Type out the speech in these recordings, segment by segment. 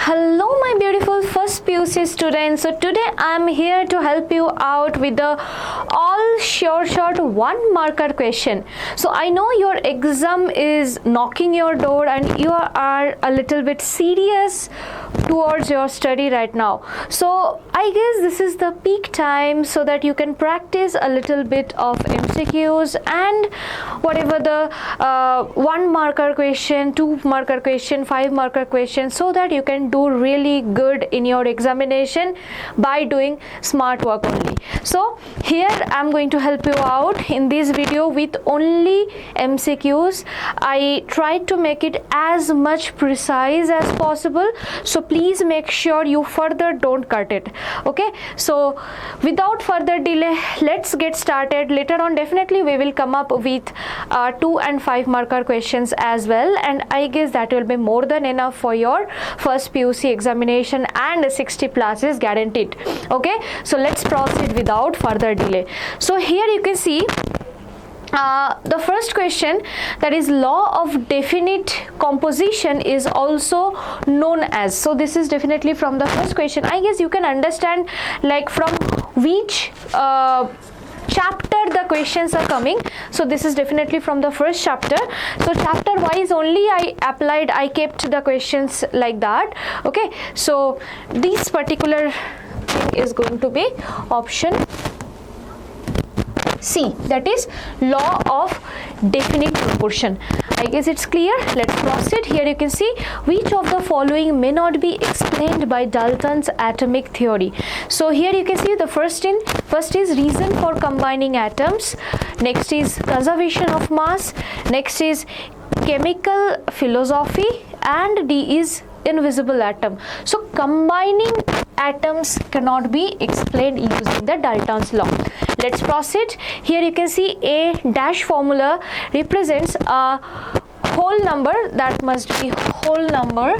Hello my beautiful first PUC students. So today I am here to help you out with the all short 1 marker question. So I know your exam is knocking your door and you are a little bit serious towards your study right now. So I guess this is the peak time so that you can practice a little bit of MCQs and whatever the 1 marker question, 2 marker question, 5 marker question, so that you can do really good in your examination by doing smart work only. So here I am going to help you out in this video with only MCQs. I tried to make it as much precise as possible, so please make sure you further don't cut it. Okay, so without further delay, let's get started. Later on definitely we will come up with 2 and 5 marker questions as well, and I guess that will be more than enough for your first PUC examination, and 60 plus is guaranteed. Okay, so let's proceed without further delay. So here you can see the first question, that is law of definite composition is also known as. So this is definitely from the first question. I guess you can understand like from which chapter the questions are coming. So this is definitely from the first chapter. So chapter wise only I kept the questions like that. Okay, so this particular thing is going to be option C, that is law of definite proportion. I guess it's clear. Let's proceed. Here you can see which of the following may not be explained by Dalton's atomic theory. So here you can see the first is reason for combining atoms, next is conservation of mass, next is chemical philosophy, and D is invisible atom. So combining atoms cannot be explained using the Dalton's law. Let's proceed. Here you can see A dash formula represents a whole number, that must be whole number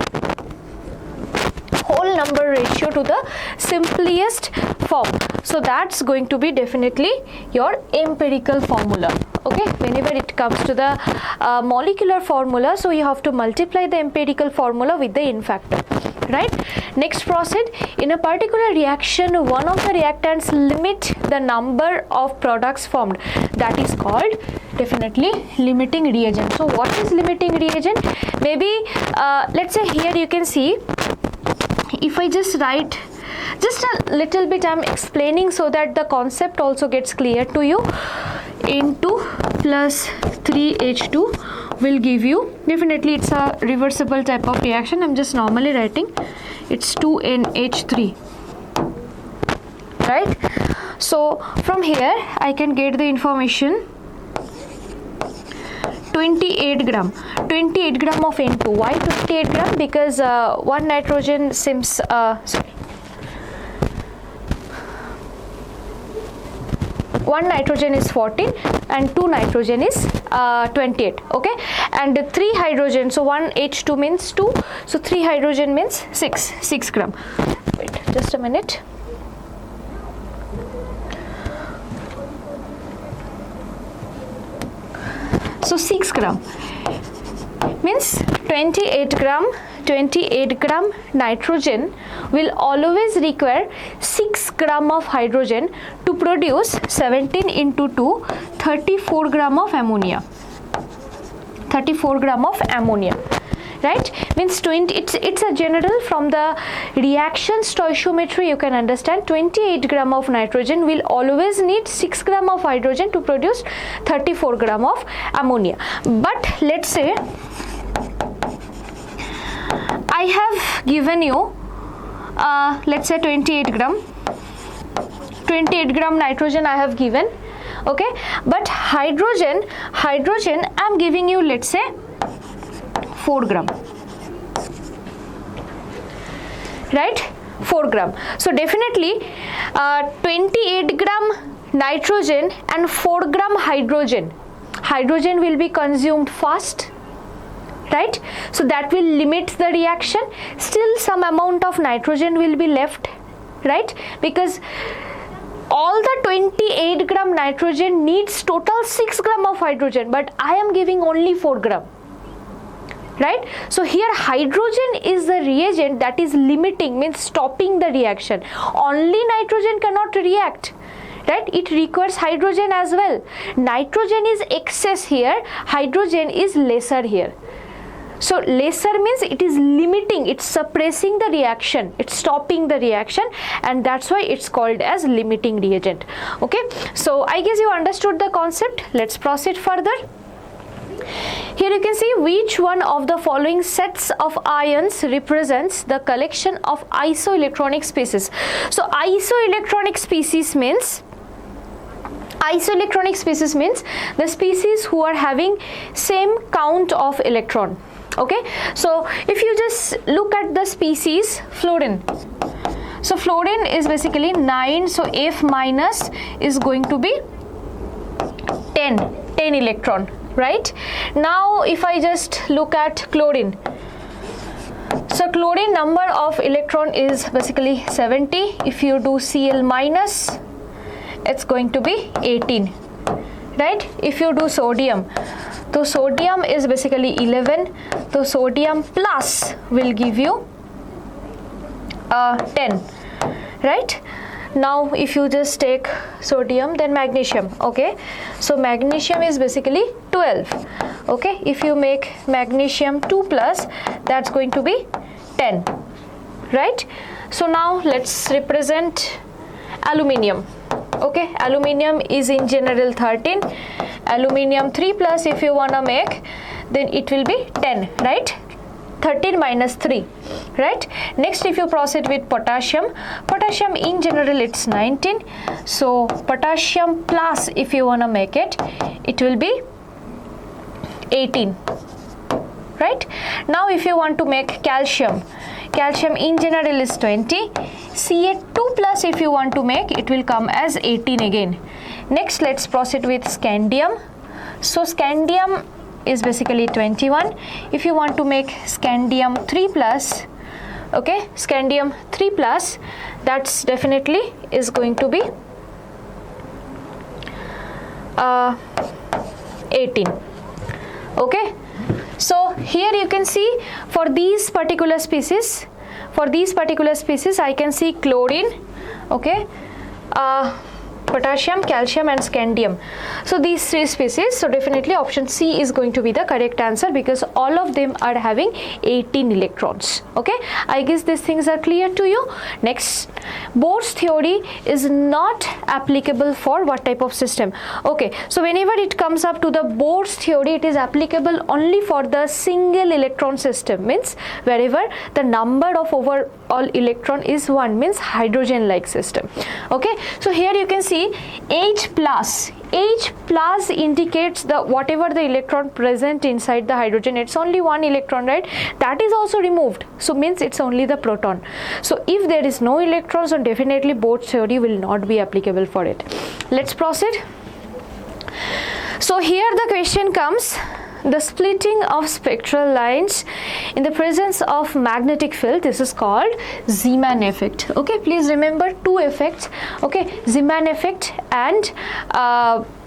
ratio to the simplest form. So that's going to be definitely your empirical formula. Okay, whenever it comes to the molecular formula, so you have to multiply the empirical formula with the in factor, right? Next, proceed. In a particular reaction, one of the reactants limit the number of products formed. That is called definitely limiting reagent. So what is limiting reagent? Maybe let's say here you can see, if I just write just a little bit, I am explaining so that the concept also gets clear to you. N2 plus 3H2 will give you, definitely it's a reversible type of reaction. I'm just normally writing it's 2NH3, right? So from here I can get the information 28 gram of N2. Why 28 gram? Because one nitrogen seems one nitrogen is 14 and 2 nitrogen is 28. Okay, and 3 hydrogen, so 1 H2 means 2, so 3 hydrogen means 6 gram. Wait just a minute. So 6 gram means 28 gram nitrogen will always require 6 gram of hydrogen to produce 17 into 2, 34 gram of ammonia. 34 gram of ammonia, right? Means 20, it's a general from the reaction stoichiometry you can understand 28 gram of nitrogen will always need 6 gram of hydrogen to produce 34 gram of ammonia. But let's say I have given you let's say 28 gram nitrogen I have given, okay, but hydrogen I am giving you, let's say 4 gram, right? 4 gram. So definitely 28 gram nitrogen and 4 gram hydrogen will be consumed fast, right? So that will limit the reaction. Still some amount of nitrogen will be left, right? Because all the 28 gram nitrogen needs total 6 gram of hydrogen, but I am giving only 4 gram. right? So here hydrogen is the reagent that is limiting, means stopping the reaction. Only nitrogen cannot react, right? It requires hydrogen as well. Nitrogen is excess here, hydrogen is lesser here. So lesser means it is limiting, it's suppressing the reaction, it's stopping the reaction, and that's why it's called as limiting reagent. Okay, so I guess you understood the concept. Let's proceed further. Here you can see which one of the following sets of ions represents the collection of isoelectronic species. So isoelectronic species means the species who are having same count of electron. Okay, so if you just look at the species fluorine, so fluorine is basically 9, so F minus is going to be 10 electron, right? Now if I just look at chlorine, so chlorine number of electron is basically 70. If you do Cl minus, it's going to be 18, right? If you do sodium, so sodium is basically 11, so sodium plus will give you 10, right? Now if you just take sodium, then magnesium, okay, so magnesium is basically 12. Okay, if you make magnesium 2 plus, that's going to be 10, right? So now let's represent aluminium. Okay, aluminium is in general 13, aluminium 3 plus if you wanna make, then it will be 10, right? 13 minus 3, right? Next, if you proceed with potassium, potassium in general it's 19, so potassium plus if you wanna make it, it will be 18, right? Now if you want to make calcium, calcium in general is 20, Ca2 plus if you want to make, it will come as 18 again. Next, let's proceed with scandium. So scandium is basically 21. If you want to make scandium 3 plus, okay, scandium 3 plus, that's definitely is going to be 18. Okay, so here you can see for these particular species, I can see chlorine, okay, potassium, calcium and scandium. So these three species, so definitely option C is going to be the correct answer because all of them are having 18 electrons. Okay, I guess these things are clear to you. Next, Bohr's theory is not applicable for what type of system? Okay, so whenever it comes up to the Bohr's theory, it is applicable only for the single electron system, means wherever the number of overall electron is 1, means hydrogen like system. Okay, so here you can see H plus indicates the whatever the electron present inside the hydrogen, it's only 1 electron, right? That is also removed, so means it's only the proton. So if there is no electrons, so definitely Bohr's theory will not be applicable for it. Let's proceed. So here the question comes, the splitting of spectral lines in the presence of magnetic field, this is called Zeeman effect. Okay, please remember two effects, okay, Zeeman effect and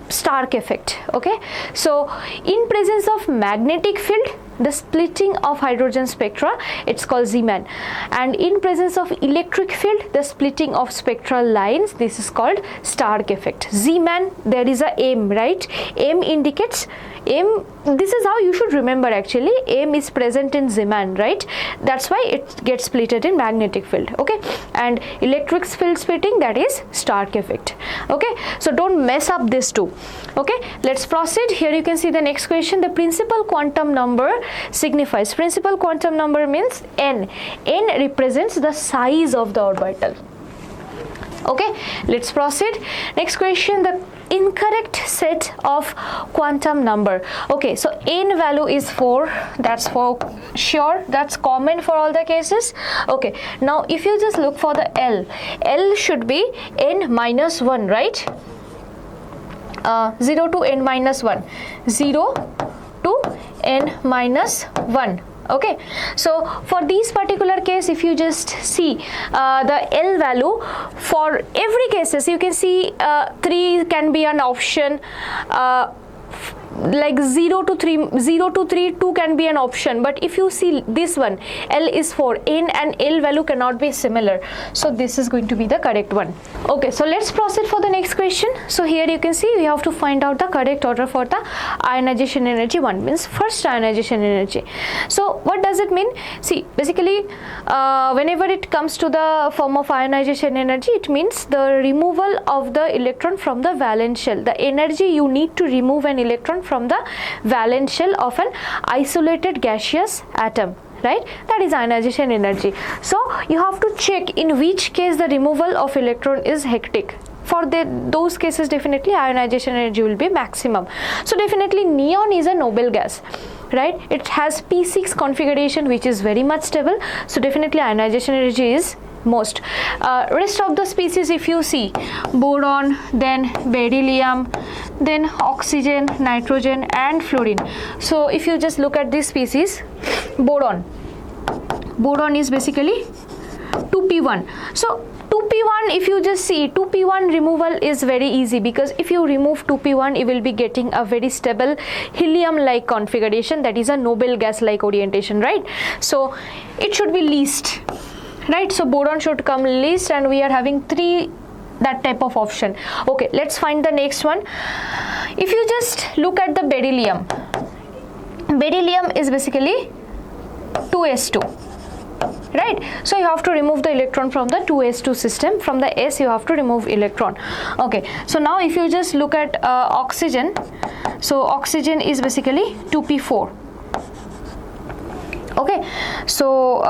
Stark effect. Okay, so in presence of magnetic field, the splitting of hydrogen spectra, it's called Zeeman, and in presence of electric field, the splitting of spectral lines, this is called Stark effect. Zeeman, there is a M, right? M indicates M, this is how you should remember actually, M is present in Zeeman, right? That's why it gets splitted in magnetic field. Okay, and electric field splitting, that is Stark effect. Okay, so don't mess up this too. Okay, let's proceed. Here you can see the next question, the principal quantum number signifies, principal quantum number means N. N represents the size of the orbital. Okay, let's proceed. Next question, the incorrect set of quantum number. Okay, so N value is 4, that's for sure, that's common for all the cases. Okay, now if you just look for the L should be N minus 1, right? 0 to N minus 1, 0 to N minus 1. Okay, so for this particular case, if you just see the L value for every cases, you can see 3 can be an option, like 0 to 3, 2 can be an option, but if you see this one, L is 4, N and L value cannot be similar, so this is going to be the correct one. Okay, so let's proceed for the next question. So here you can see we have to find out the correct order for the ionization energy. One means first ionization energy. So what does it mean? See, basically whenever it comes to the form of ionization energy, it means the removal of the electron from the valence shell, the energy you need to remove an electron from the valence shell of an isolated gaseous atom, right? That is ionization energy. So you have to check in which case the removal of electron is hectic. For those cases, definitely ionization energy will be maximum. So definitely neon is a noble gas, right? It has P6 configuration, which is very much stable, so definitely ionization energy is most. Rest of the species, if you see, boron, then beryllium, then oxygen, nitrogen and fluorine. So if you just look at this species, boron is basically 2p1. So 2p1, if you just see, 2p1 removal is very easy, because if you remove 2p1, you will be getting a very stable helium like configuration, that is a noble gas like orientation, right? So it should be least, right? So boron should come least, and we are having 3 that type of option. Okay, let's find the next one. If you just look at the beryllium is basically 2s2, right? So you have to remove the electron from the 2s2 system. From the S you have to remove electron. Okay, so now if you just look at oxygen, so oxygen is basically 2p4. Okay, so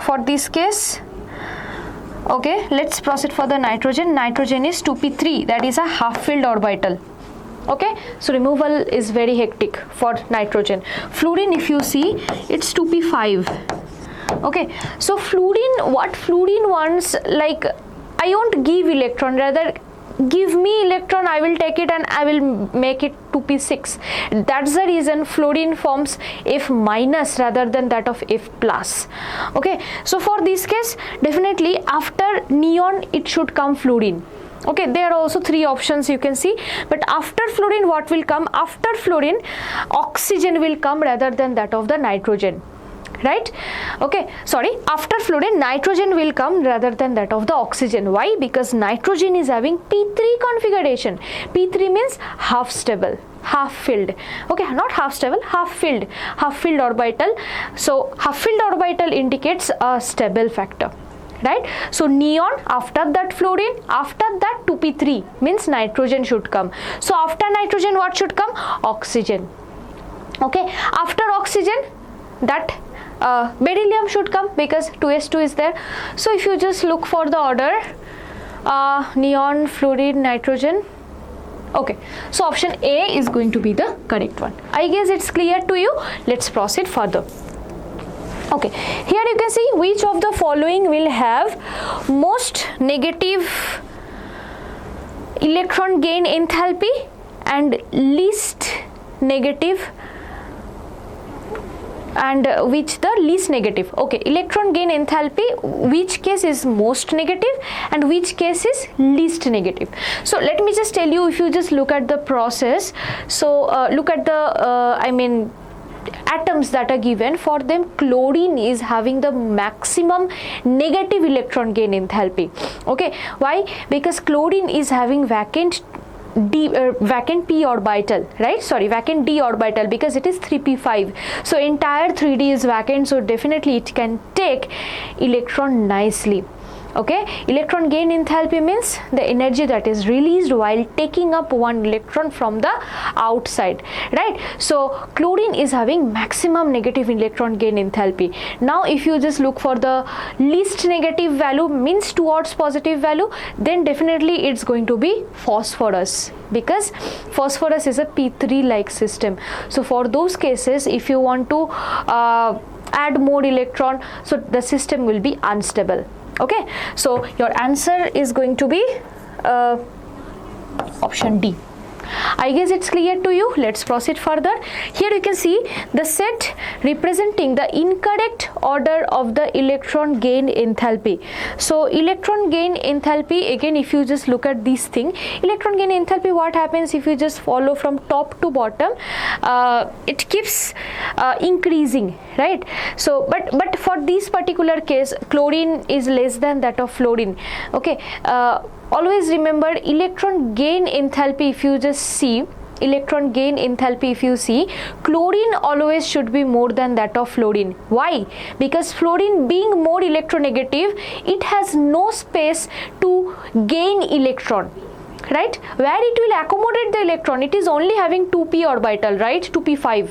for this case, okay, let's proceed for the nitrogen. Nitrogen is 2p3, that is a half filled orbital. Okay, so removal is very hectic for nitrogen. Fluorine, if you see, it's 2p5. Okay, so fluorine, what fluorine wants, like, I won't give electron, rather give me electron, I will take it and I will make it 2p6. That's the reason fluorine forms F minus rather than that of F plus. Okay, so for this case, definitely after neon it should come fluorine. Okay, there are also 3 options you can see, but after fluorine what will come? After fluorine, oxygen will come rather than that of the nitrogen, right? Okay, sorry, after fluorine, nitrogen will come rather than that of the oxygen. Why? Because nitrogen is having P3 configuration. P3 means half stable, half filled. Okay, not half stable, half filled orbital. So half filled orbital indicates a stable factor, right? So neon, after that fluorine, after that 2p3 means nitrogen should come. So after nitrogen what should come? Oxygen. Okay, after oxygen, that beryllium should come, because 2s2 is there. So if you just look for the order, neon, fluorine, nitrogen. Okay, so option A is going to be the correct one. I guess it's clear to you. Let's proceed further. Okay, here you can see which of the following will have most negative electron gain enthalpy and least negative, and which the least negative. Okay, electron gain enthalpy, which case is most negative and which case is least negative. So let me just tell you, if you just look at the process, so look at the atoms that are given. For them, chlorine is having the maximum negative electron gain enthalpy. Okay, why? Because chlorine is having vacant p orbital, right? Sorry, vacant d orbital, because it is 3p5. So entire 3d is vacant, so definitely it can take electron nicely. Okay, electron gain enthalpy means the energy that is released while taking up one electron from the outside, right? So chlorine is having maximum negative electron gain enthalpy. Now if you just look for the least negative value, means towards positive value, then definitely it's going to be phosphorus, because phosphorus is a p3 like system. So for those cases, if you want to add more electron, so the system will be unstable. Okay, so your answer is going to be option D. I guess it's clear to you. Let's proceed further. Here you can see the set representing the incorrect order of the electron gain enthalpy. So electron gain enthalpy, again if you just look at this thing, electron gain enthalpy, what happens if you just follow from top to bottom, it keeps increasing, right? So but for this particular case, chlorine is less than that of fluorine. Okay, always remember electron gain enthalpy, if you just see electron gain enthalpy, if you see, chlorine always should be more than that of fluorine. Why? Because fluorine being more electronegative, it has no space to gain electron, right? Where it will accommodate the electron, it is only having 2p orbital, right? 2p5,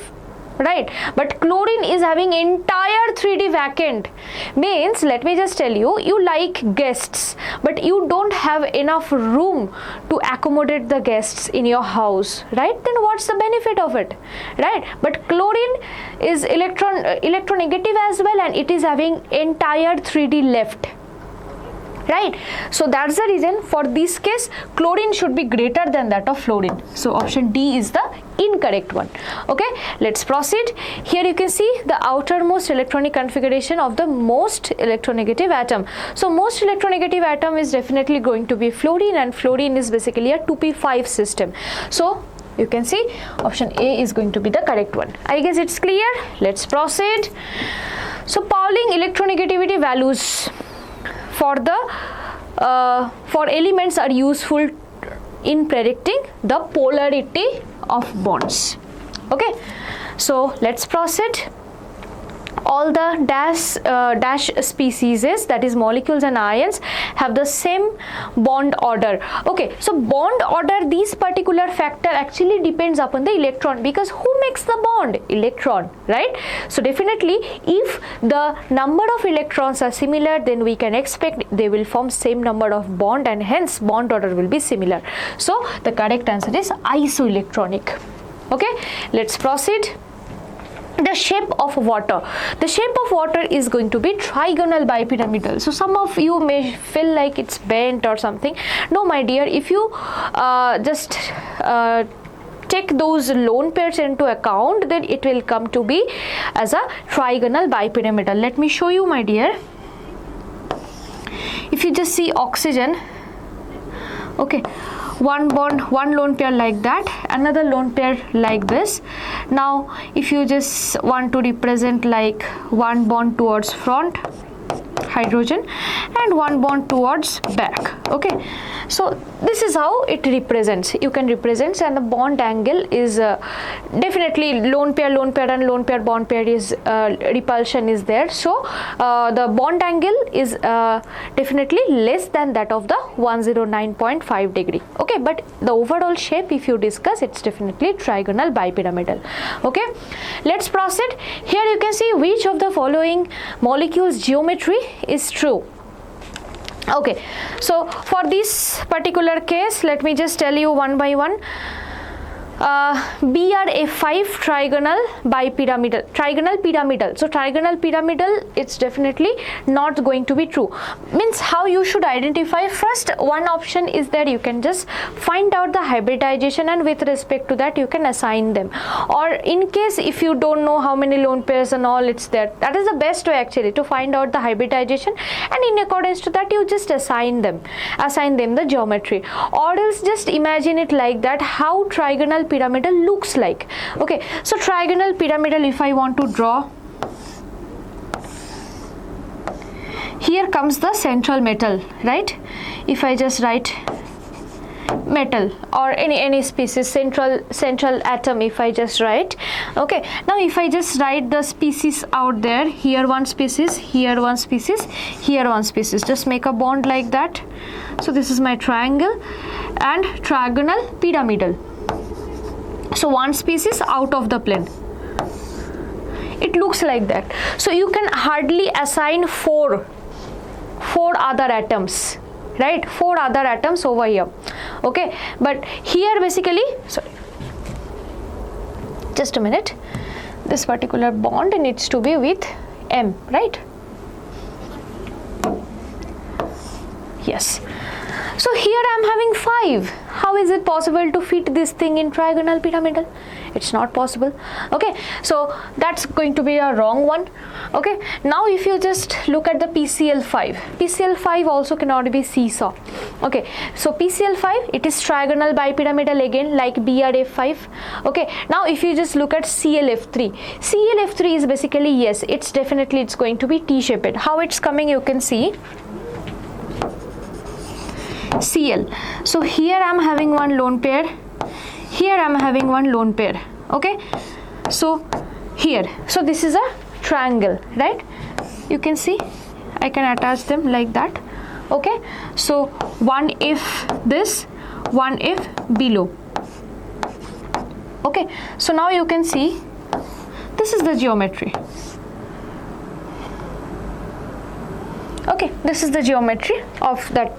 right? But chlorine is having entire 3d vacant. Means, let me just tell you, you like guests but you don't have enough room to accommodate the guests in your house, right? Then what's the benefit of it, right? But chlorine is electronegative as well, and it is having entire 3d left, right? So that's the reason for this case chlorine should be greater than that of fluorine. So option D is the incorrect one. Okay, let's proceed. Here you can see the outermost electronic configuration of the most electronegative atom. So most electronegative atom is definitely going to be fluorine, and fluorine is basically a 2p5 system. So you can see option A is going to be the correct one. I guess it's clear. Let's proceed. So Pauling electronegativity values for the for elements are useful in predicting the polarity of bonds. Okay, so let's proceed. All the dash species, that is molecules and ions, have the same bond order. Okay, so bond order, this particular factor actually depends upon the electron, because who makes the bond? Electron, right? So definitely if the number of electrons are similar, then we can expect they will form same number of bond, and hence bond order will be similar. So the correct answer is isoelectronic. Okay, let's proceed. The shape of water. The shape of water is going to be trigonal bipyramidal. So some of you may feel like it's bent or something. No, my dear, if you just take those lone pairs into account, then it will come to be as a trigonal bipyramidal. Let me show you, my dear. If you just see oxygen, okay, one bond, one lone pair like that, another lone pair like this. Now if you just want to represent like one bond towards front, hydrogen, and one bond towards back. Okay, so this is how it represents. You can represent, and the bond angle is definitely lone pair and lone pair bond pair is repulsion is there. So the bond angle is definitely less than that of the 109.5 degree. Okay, but the overall shape, if you discuss, it's definitely trigonal bipyramidal. Okay, let's proceed. Here you can see which of the following molecules geometry is true. Okay, so for this particular case, let me just tell you one by one. BRA5 trigonal bipyramidal, trigonal pyramidal. So trigonal pyramidal, it's definitely not going to be true. Means how you should identify? First, one option is that you can just find out the hybridization, and with respect to that you can assign them. Or in case if you don't know how many lone pairs and all it's there, that is the best way actually to find out the hybridization, and in accordance to that you just assign them the geometry. Or else just imagine it like that, how trigonal pyramidal looks like. Okay, so trigonal pyramidal, if I want to draw, here comes the central metal, right? If I just write metal or any species, central atom, if I just write. Okay, now if I just write the species out there, here one species, here one species, here one species, just make a bond like that. So this is my triangle and trigonal pyramidal. So one species out of the plane, it looks like that. So you can hardly assign four other atoms, right? 4 other atoms over here. Okay, but here basically, sorry, just a minute, this particular bond needs to be with M, right? Yes. So here I am having 5. How is it possible to fit this thing in trigonal pyramidal? It's not possible. Okay, so that's going to be a wrong one. Okay, now if you just look at the PCl5, PCl5 also cannot be seesaw. Okay, so PCl5, it is trigonal bipyramidal again, like BRF5. Okay, now if you just look at ClF3, ClF3 is basically, yes, it's definitely, it's going to be T-shaped. How it's coming, you can see Cl. So here I am having one lone pair, here I am having one lone pair. Okay, so here, so this is a triangle, right? You can see I can attach them like that. Okay, so one if this, one if below. Okay, so now you can see this is the geometry. Okay, this is the geometry of that.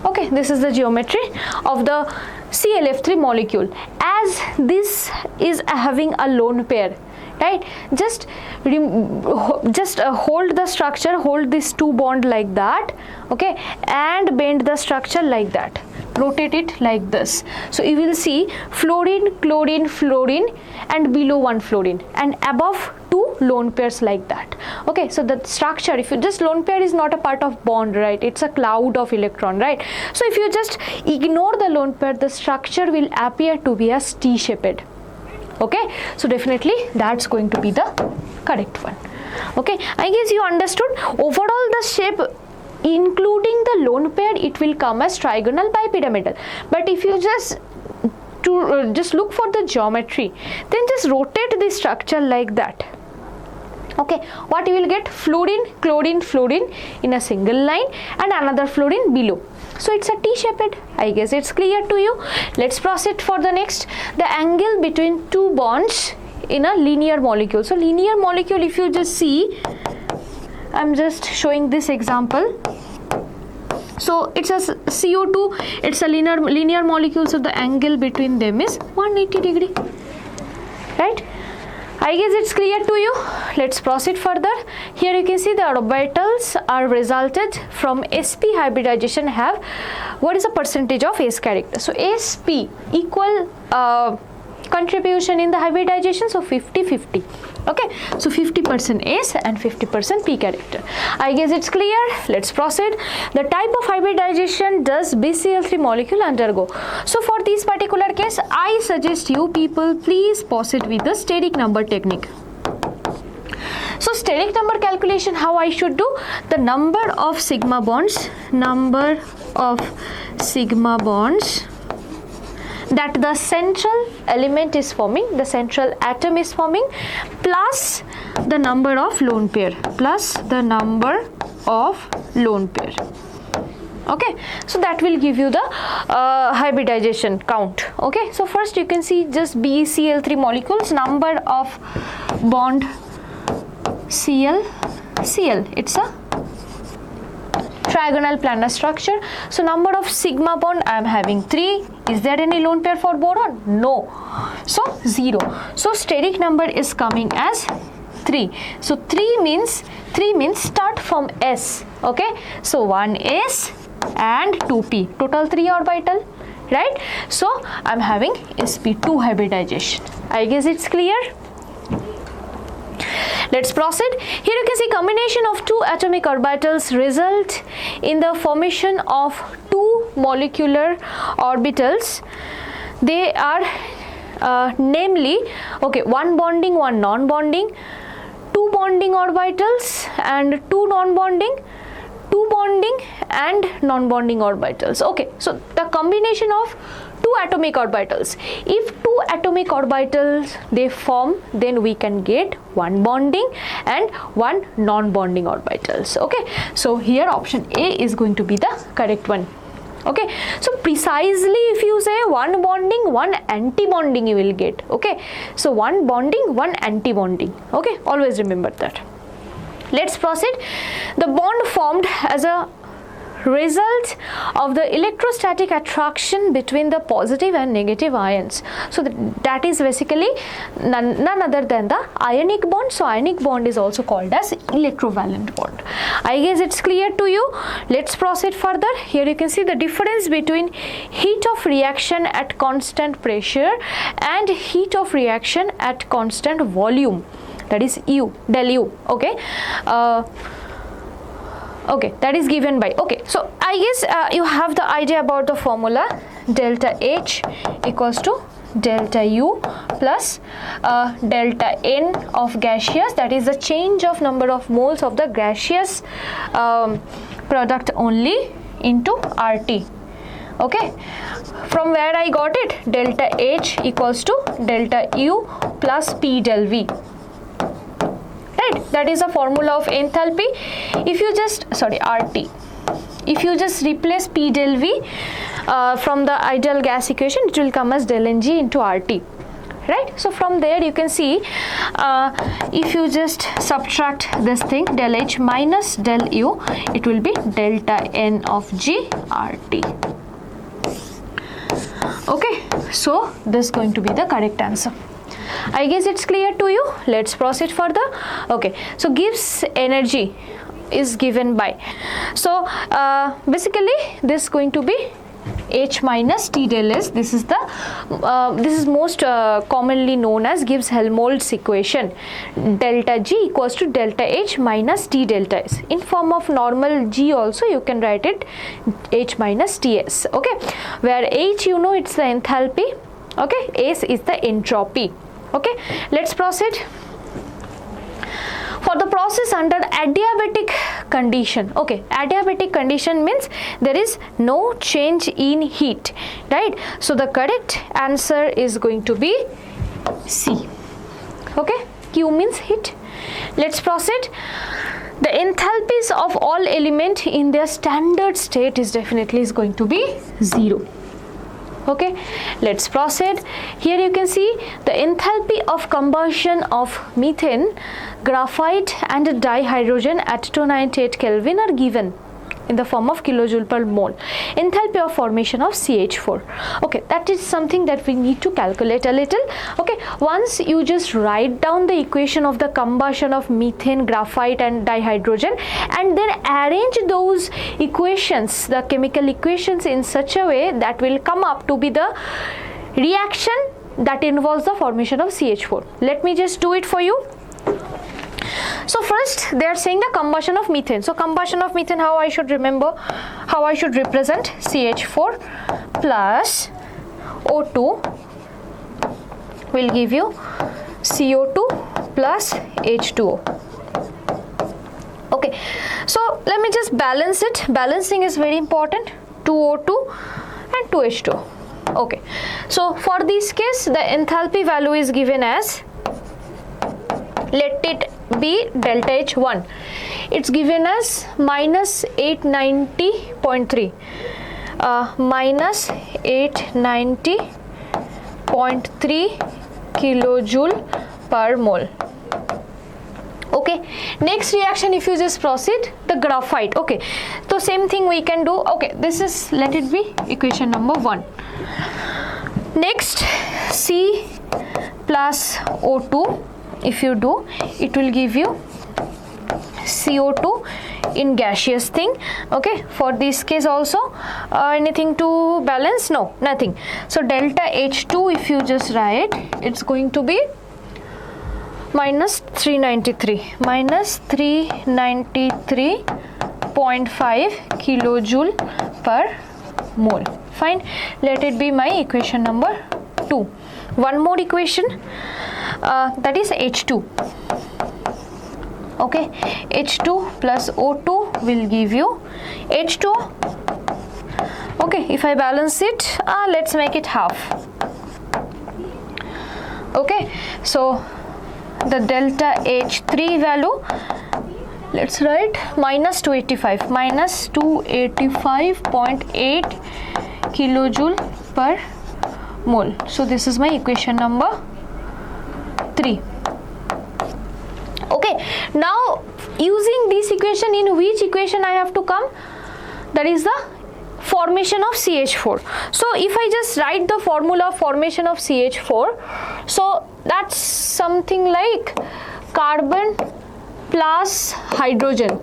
Okay, this is the geometry of the ClF3 molecule. As this is having a lone pair, right? Just hold the structure, hold this 2 bond like that, okay, and bend the structure like that. Rotate it like this. So you will see fluorine, chlorine, fluorine, and below one fluorine, and above 2 lone pairs like that. Okay, so the structure, if you just, lone pair is not a part of bond, right? It's a cloud of electron, right? So if you just ignore the lone pair, the structure will appear to be as T-shaped. Okay, so definitely that's going to be the correct one. Okay, I guess you understood. Overall the shape, including the lone pair, it will come as trigonal bipyramidal. But if you just just look for the geometry, then just rotate the structure like that. Okay, what you will get? Fluorine, chlorine, fluorine in a single line, and another fluorine below. So it's a T-shaped. I guess it's clear to you. Let's proceed for the next. The angle between 2 bonds in a linear molecule. So linear molecule, if you just see, I'm just showing this example. So it's a CO2, it's a linear molecule, so the angle between them is 180 degree, right? I guess it's clear to you. Let's proceed further. Here you can see the orbitals are resulted from sp hybridization have, what is the percentage of s character? So sp equal contribution in the hybridization, so 50-50. Okay, so 50% S and 50% P character. I guess it's clear. Let's proceed. The type of hybridization does BCl3 molecule undergo? So for this particular case, I suggest you people please pause it with the steric number technique. So steric number calculation, how I should do? The number of sigma bonds that the central element is forming, the central atom is forming, plus the number of lone pair, Okay, so that will give you the hybridization count. Okay, so first you can see just BCl3 molecules, number of bond Cl, it's a trigonal planar structure. So number of sigma bond, I am having 3. Is there any lone pair for boron? No. So 0. So steric number is coming as 3. So 3 means start from S. Okay. So 1s and 2p. Total 3 orbital. Right. So I am having sp2 hybridization. I guess it's clear. Let's proceed. Here you can see combination of 2 atomic orbitals result in the formation of 2 molecular orbitals. They are namely, okay, 1 bonding, 1 non-bonding, 2 bonding orbitals and 2 non-bonding, 2 bonding and non-bonding orbitals. Okay, so the combination of 2 atomic orbitals. If 2 atomic orbitals they form, then we can get 1 bonding and 1 non-bonding orbitals. Okay, so here option A is going to be the correct one. Okay, so precisely if you say 1 bonding, 1 anti-bonding you will get. Okay, so 1 bonding, 1 anti-bonding. Okay, always remember that. Let's proceed. The bond formed as a result of the electrostatic attraction between the positive and negative ions. So that is basically none other than the ionic bond. So ionic bond is also called as electrovalent bond. I guess it's clear to you. Let's proceed further. Here you can see the difference between heat of reaction at constant pressure and heat of reaction at constant volume, that is U, del U. Okay, okay, that is given by, okay, so I guess you have the idea about the formula. Delta H equals to delta U plus delta N of gaseous, that is the change of number of moles of the gaseous product only, into RT. Okay, from where I got it, delta H equals to delta U plus P del V. Right, that is a formula of enthalpy. If you just, sorry, RT, if you just replace P del V from the ideal gas equation, it will come as del Ng into RT. Right, so from there you can see if you just subtract this thing, del H minus del U, it will be delta N of G RT. Okay, so this is going to be the correct answer. I guess it's clear to you. Let's proceed further. Okay, so Gibbs energy is given by, so basically this is going to be H minus T del S. This is the this is most commonly known as Gibbs-Helmholtz equation. Delta G equals to delta H minus T delta S. In form of normal G also you can write it H minus Ts. Okay, where H, you know, it's the enthalpy. Okay, S is the entropy. Okay, let's proceed. For the process under adiabatic condition, okay, adiabatic condition means there is no change in heat, right? So the correct answer is going to be C. Okay, Q means heat. Let's proceed. The enthalpies of all element in their standard state is definitely going to be 0. Okay, let's proceed. Here you can see the enthalpy of combustion of methane, graphite and dihydrogen at 298 Kelvin are given in the form of kilojoule per mole. Enthalpy of formation of CH4. Okay, that is something that we need to calculate a little. Okay, once you just write down the equation of the combustion of methane, graphite and dihydrogen, and then arrange those equations, the chemical equations, in such a way that will come up to be the reaction that involves the formation of CH4. Let me just do it for you. So first they are saying the combustion of methane. So combustion of methane, how I should remember, how I should represent, CH4 plus O2 will give you CO2 plus H2O. Okay, so let me just balance it. Balancing is very important. 2O2 and 2H2O. Okay, so for this case the enthalpy value is given as, let it be delta H1. It's given as minus 890.3. Minus 890.3 kilojoule per mole. Okay, next reaction, if you just proceed, the graphite. Okay, so same thing we can do. Okay, this is, let it be equation number 1. Next, C plus O2, if you do, it will give you CO2 in gaseous thing. Okay, for this case also anything to balance? No, nothing. So delta H2, if you just write, it's going to be minus 393, minus 393.5 kilojoule per mole. Fine, let it be my equation number 2. One more equation, that is H2. Okay, H2 plus O2 will give you H2O. Okay, if I balance it, let's make it half. Okay, so the delta H3 value, let's write minus 285, minus 285.8 kilojoule per mole. So this is my equation number 3. Okay, now using this equation, in which equation I have to come? that is the formation of CH4. So if I just write the formula of formation of CH4, so that's something like carbon plus hydrogen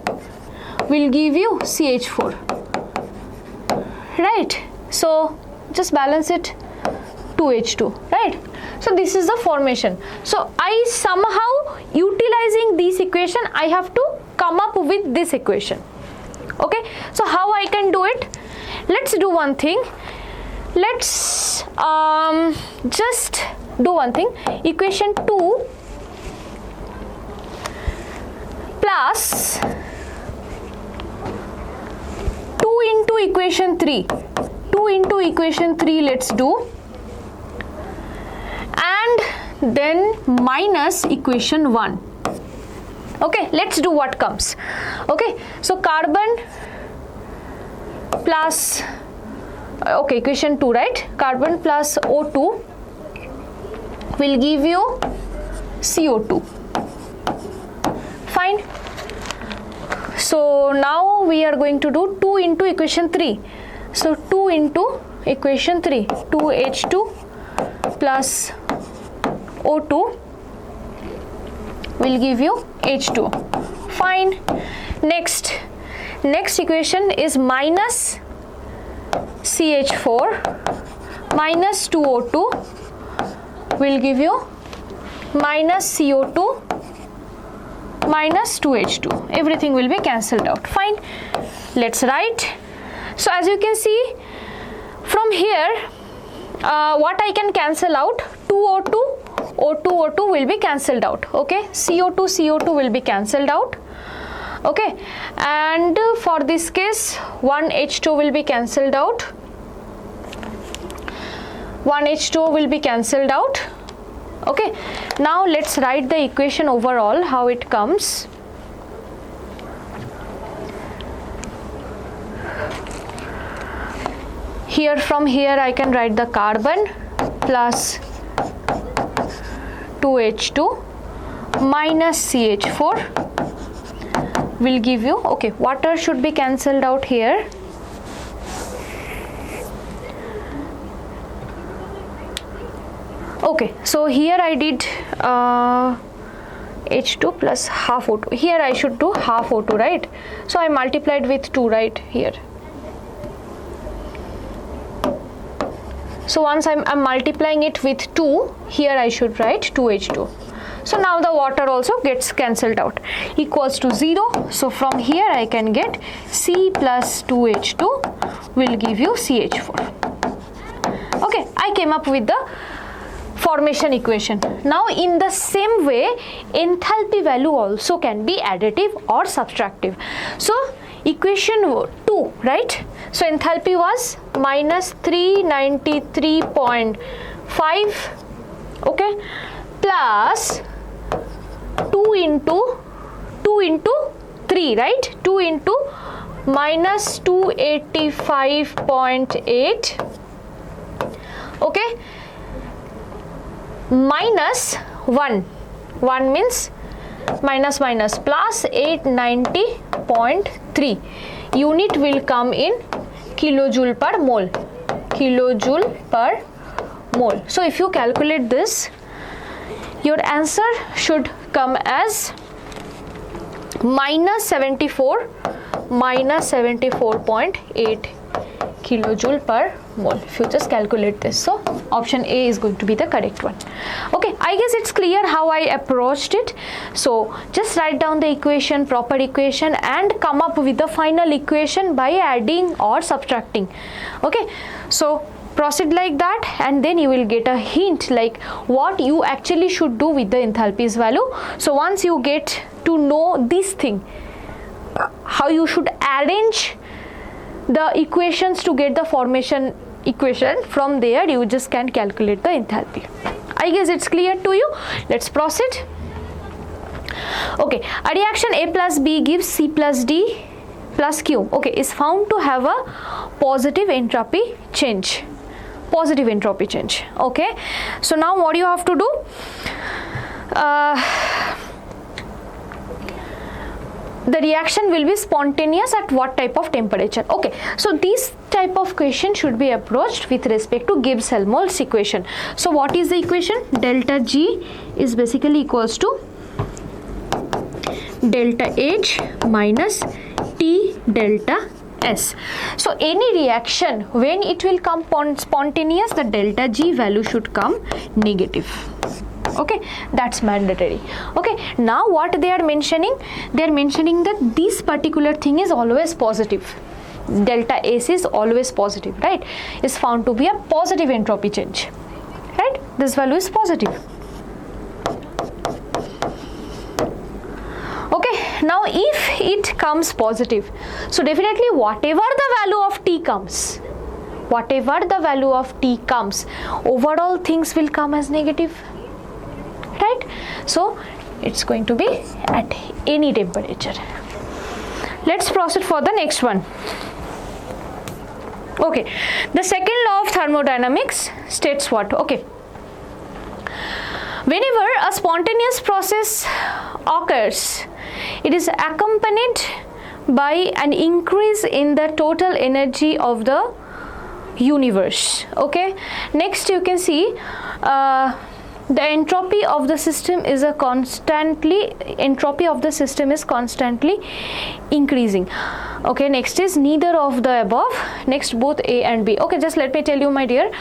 will give you CH4, right? So just balance it, 2H2, right? So this is the formation. So I somehow, utilizing this equation, I have to come up with this equation. Okay, so how I can do it? Let's do one thing. Let's just do one thing. Equation 2 plus 2 into equation 3. 2 into equation 3 let's do, and then minus equation 1. Okay, let's do what comes. Okay, so carbon plus, okay, equation 2, right? Carbon plus O2 will give you CO2. Fine. So now we are going to do 2 into equation 3. So 2 into equation 3, 2H2 plus O2 will give you H2. Fine. Next equation is minus CH4 minus 2O2 will give you minus CO2 minus 2H2. Everything will be cancelled out. Fine. Let's write. So as you can see from here, what I can cancel out, 2O2, O2 will be cancelled out. Okay, CO2 will be cancelled out. Okay, and for this case 1H2 will be cancelled out. 1H2 will be cancelled out. Okay, now let's write the equation overall, how it comes. Here, from here I can write the carbon plus 2H2 minus CH4 will give you, okay, water should be cancelled out here. Okay, so here I did H2 plus half O2. Here I should do half O2, right? So I multiplied with 2 right here. So once I'm multiplying it with 2, here I should write 2H2. So now the water also gets cancelled out, equals to 0. So from here I can get C plus 2H2 will give you CH4. Okay, I came up with the formation equation. Now in the same way, enthalpy value also can be additive or subtractive. So equation 2, right? So enthalpy was minus 393.5, okay, plus 2 into 3, right? 2 into minus 285.8, okay, minus 1 means minus plus 890.3. Unit will come in kilojoule per mole. So if you calculate this, your answer should come as minus 74.8 kilojoule per mole, if you just calculate this. So option A is going to be the correct one. Okay, I guess it's clear how I approached it. So just write down the equation, proper equation, and come up with the final equation by adding or subtracting. Okay, so proceed like that, and then you will get a hint like what you actually should do with the enthalpy's value. So once you get to know this thing, how you should arrange the equations to get the formation equation, from there you just can calculate the enthalpy. I guess it's clear to you. Let's proceed. Okay, a reaction A plus B gives C plus D plus Q, okay, is found to have a positive entropy change. Okay, so now what you have to do, the reaction will be spontaneous at what type of temperature. Okay, so this type of question should be approached with respect to Gibbs-Helmholtz equation. So what is the equation? Delta G is basically equals to delta H minus T delta S. So any reaction, when it will come spontaneous, the delta G value should come negative. Okay, that's mandatory. Okay, now what they are mentioning? They are mentioning that this particular thing is always positive. Delta S is always positive, right? Is found to be a positive entropy change, right? This value is positive. Okay, now if it comes positive, so definitely whatever the value of T comes, overall things will come as negative. Right? So it's going to be at any temperature. Let's proceed for the next one. Okay, the second law of thermodynamics states what? Okay, whenever a spontaneous process occurs, it is accompanied by an increase in the total energy of the universe. Okay, next you can see the entropy of the system is constantly increasing. Okay, next is neither of the above. Next, both A and B. Okay, just let me tell you, my dear,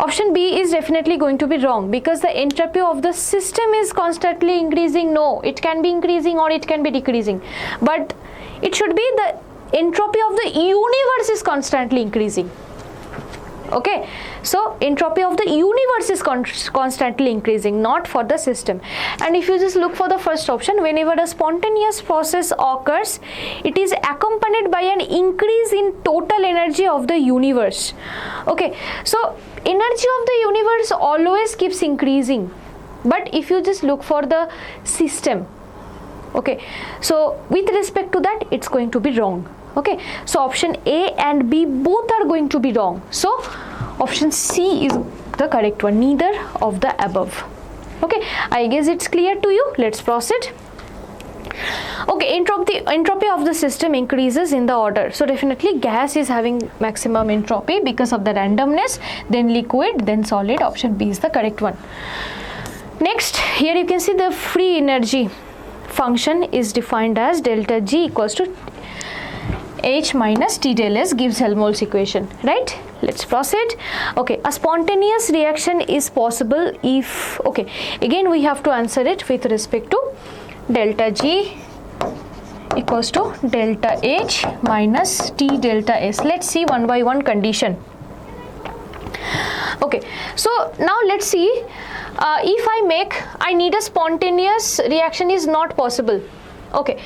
option B is definitely going to be wrong, because the entropy of the system is constantly increasing. No, it can be increasing or it can be decreasing, but it should be the entropy of the universe is constantly increasing. Okay, so entropy of the universe is constantly increasing, not for the system. And if you just look for the first option, whenever a spontaneous process occurs, it is accompanied by an increase in total energy of the universe. Okay, so energy of the universe always keeps increasing, but if you just look for the system, okay, so with respect to that, it's going to be wrong. Okay, so option A and B both are going to be wrong. So option C is the correct one, neither of the above. Okay, I guess it's clear to you. Let's proceed. Okay, entropy of the system increases in the order. So definitely gas is having maximum entropy because of the randomness, then liquid, then solid. Option B is the correct one. Next, here you can see the free energy function is defined as delta G equals to H minus T del S, gives Helmholtz equation, right? Let's proceed. Okay, a spontaneous reaction is possible if, okay, again we have to answer it with respect to delta G equals to delta H minus T delta S. Let's see one by one condition. Okay, so now let's see, if I need a spontaneous reaction is not possible. Okay,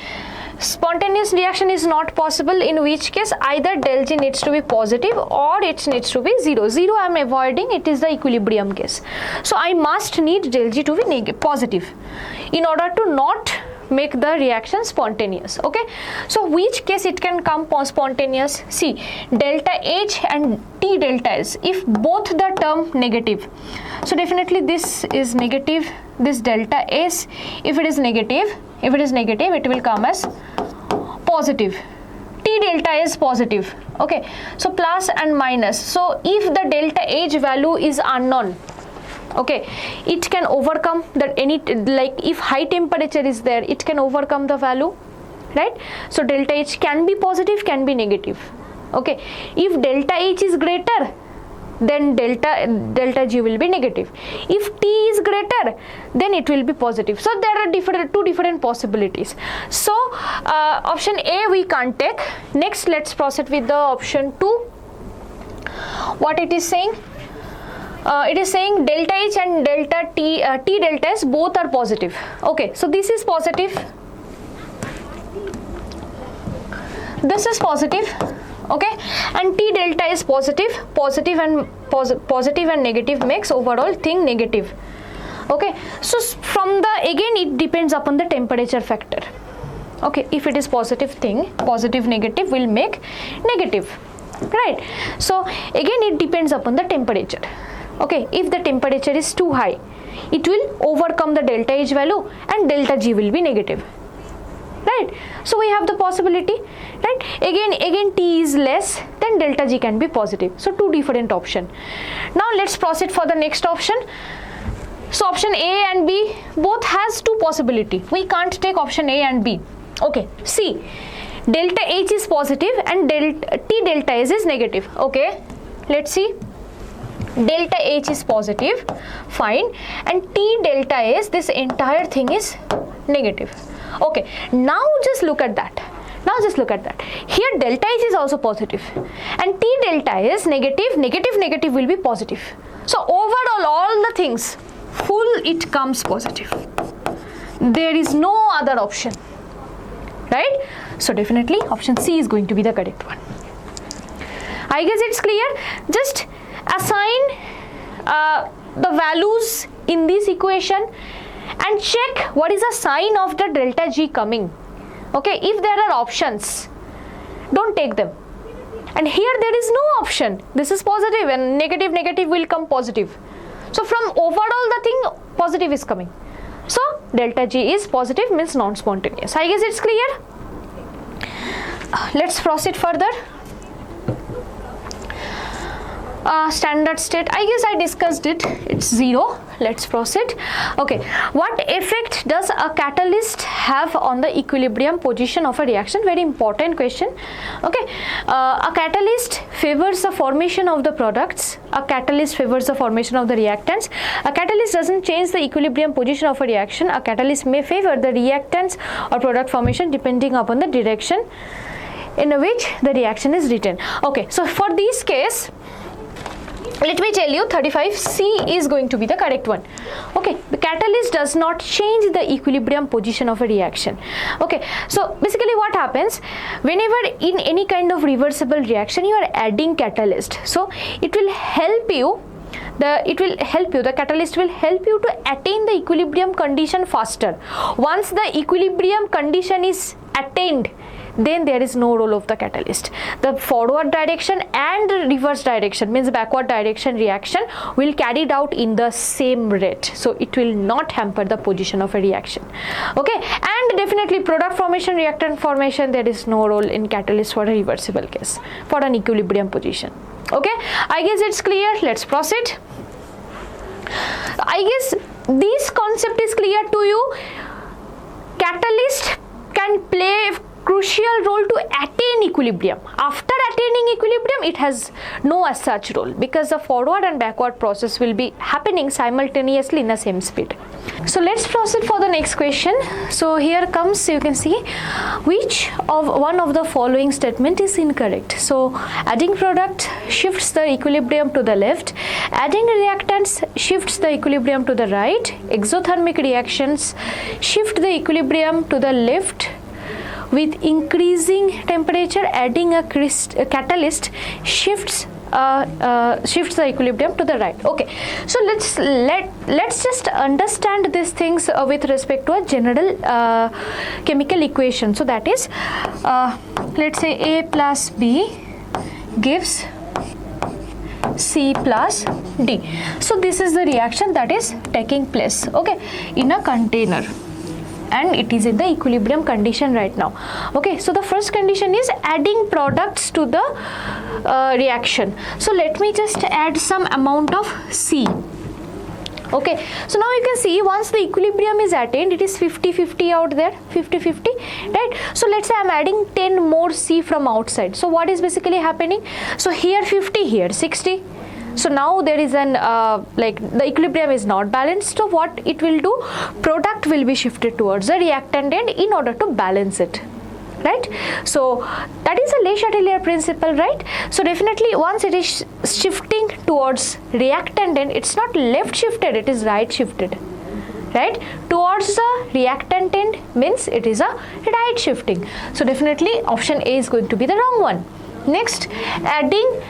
spontaneous reaction is not possible, in which case either del G needs to be positive or it needs to be 0. 0 I am avoiding, it is the equilibrium case. So I must need del G to be positive in order to not make the reaction spontaneous. Okay, so which case it can come spontaneous? See, delta H and T delta S, if both the term negative, so definitely this is negative, this delta S, if it is negative, it will come as positive. T delta is positive. Okay, so plus and minus. So if the delta H value is unknown, okay, it can overcome that any, like if high temperature is there, it can overcome the value, right? So delta H can be positive, can be negative. Okay, if delta H is greater, then delta G will be negative. If T is greater, then it will be positive. So there are two different possibilities. So option A we can't take. Next, let's proceed with the option 2. What it is saying? It is saying delta H and delta T, T delta S both are positive. Okay, so this is positive, this is positive. Okay, and T delta is positive and negative makes overall thing negative. Okay, so from the, again it depends upon the temperature factor. Okay, if it is positive thing, positive negative will make negative, right? So again it depends upon the temperature. Okay, if the temperature is too high, it will overcome the delta H value and delta G will be negative, right? right? So we have the possibility, right? Again T is less, then delta G can be positive. So two different option. Now let's proceed for the next option. So option A and B both has two possibility. We can't take option A and B. Okay, see, delta H is positive and T delta S is negative. Okay, let's see. Delta H is positive, fine, and T delta S, this entire thing is negative. Okay, now just look at that. Here delta H is also positive and T delta S negative, negative will be positive. So overall all the things full it comes positive. There is no other option, right? So definitely option C is going to be the correct one. I guess it's clear. Just assign the values in this equation and check what is the sign of the delta G coming. Okay, if there are options, don't take them. And here there is no option. This is positive and negative will come positive. So from overall the thing positive is coming. So delta G is positive, means non-spontaneous. I guess it's clear. Let's proceed further. Standard state, I guess I discussed it, it's 0. Let's proceed. Okay, what effect does a catalyst have on the equilibrium position of a reaction? Very important question. Okay, a catalyst favors the formation of the products, a catalyst favors the formation of the reactants. A catalyst doesn't change the equilibrium position of a reaction. A catalyst may favor the reactants or product formation depending upon the direction in which the reaction is written. Okay, so for this case, let me tell you, 35C is going to be the correct one. Okay, the catalyst does not change the equilibrium position of a reaction. Okay, so basically what happens, whenever in any kind of reversible reaction you are adding catalyst, so it will help you, the catalyst will help you to attain the equilibrium condition faster. Once the equilibrium condition is attained, then there is no role of the catalyst. The forward direction and reverse direction, means backward direction reaction, will carried out in the same rate. So it will not hamper the position of a reaction. Okay, and definitely product formation, reactant formation, there is no role in catalyst for a reversible case, for an equilibrium position. Okay, I guess it's clear. Let's proceed. I guess this concept is clear to you. Catalyst can play crucial role to attain equilibrium. After attaining equilibrium, it has no as such role, because the forward and backward process will be happening simultaneously in the same speed. So let's proceed for the next question. So here comes, you can see, which of one of the following statement is incorrect. So adding product shifts the equilibrium to the left, adding reactants shifts the equilibrium to the right, exothermic reactions shift the equilibrium to the left. With increasing temperature, adding a catalyst shifts the equilibrium to the right. Okay, so let's just understand these things with respect to a general chemical equation. So that is, let's say A plus B gives C plus D. So this is the reaction that is taking place, okay, in a container, and it is in the equilibrium condition right now. Okay, so the first condition is adding products to the reaction. So let me just add some amount of C. Okay, so now you can see once the equilibrium is attained, it is 50-50 out there, 50-50, right? So let's say I'm adding 10 more C from outside. So what is basically happening? So here 50, here 60. So now there is an like the equilibrium is not balanced. So what it will do, product will be shifted towards the reactant end in order to balance it, right? So that is a Le Chatelier principle, right? So definitely once it is shifting towards reactant end, it's not left shifted, it is right shifted, right? Towards the reactant end means it is a right shifting. So definitely option A is going to be the wrong one. Next, adding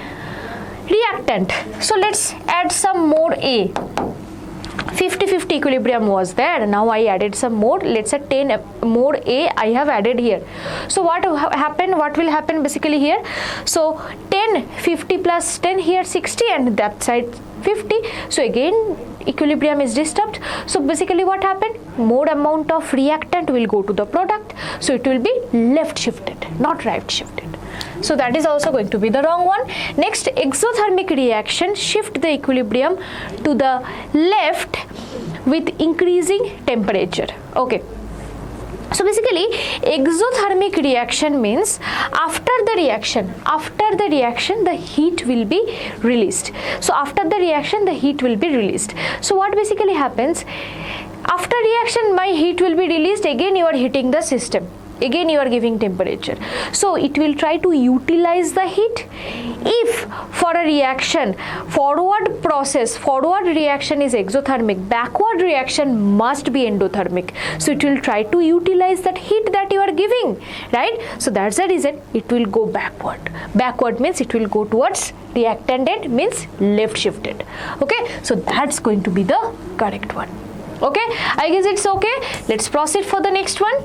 reactant. So let's add some more A. 50-50 equilibrium was there. Now I added some more. Let's say 10 more A I have added here. So what will happen basically here? So 10, 50 plus 10 here 60, and that side 50. So again equilibrium is disturbed. So basically what happened? More amount of reactant will go to the product, so it will be left shifted, not right shifted. So that is also going to be the wrong one. Next, exothermic reaction shift the equilibrium to the left with increasing temperature. Okay. So basically exothermic reaction means after the reaction the heat will be released. So after the reaction the heat will be released. So what basically happens? After reaction my heat will be released, again you are heating the system, again you are giving temperature, so it will try to utilize the heat. If for a reaction forward reaction is exothermic, backward reaction must be endothermic, so it will try to utilize that heat that you are giving, right? So that's the reason it will go backward means it will go towards reactant end, means left shifted. Okay, so that's going to be the correct one. Okay, I guess it's okay. Let's proceed for the next one.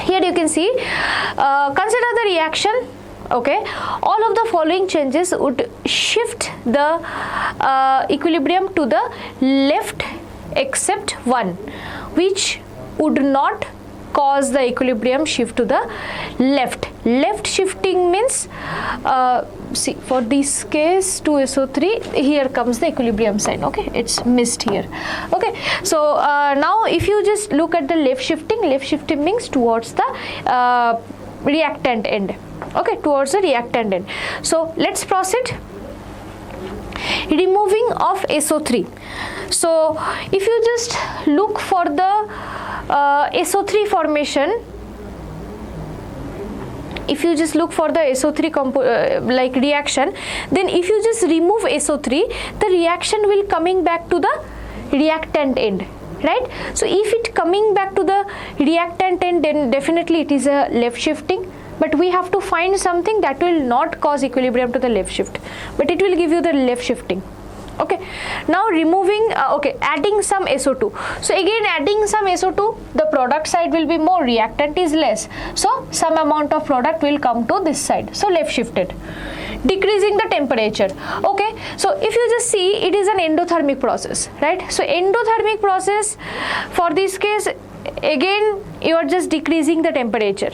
Here you can see, consider the reaction. Okay, all of the following changes would shift the equilibrium to the left except one, which would not cause the equilibrium shift to the left. Left shifting means, see, for this case 2SO3, here comes the equilibrium sign. Okay, it's missed here. Okay, so now if you just look at the left shifting means towards the reactant end. Okay, towards the reactant end. So let's proceed. Removing of SO3. So if you just look for the SO3 formation, if you just look for the SO3 like reaction, then if you just remove SO3, the reaction will coming back to the reactant end, right? So if it coming back to the reactant end, then definitely it is a left shifting, but we have to find something that will not cause equilibrium to the left shift, but it will give you the left shifting. Okay, now removing, adding some SO2. So again adding some SO2, the product side will be more, reactant is less, so some amount of product will come to this side, so left shifted. Decreasing the temperature. Okay, so if you just see, it is an endothermic process, right? So endothermic process, for this case again you are just decreasing the temperature,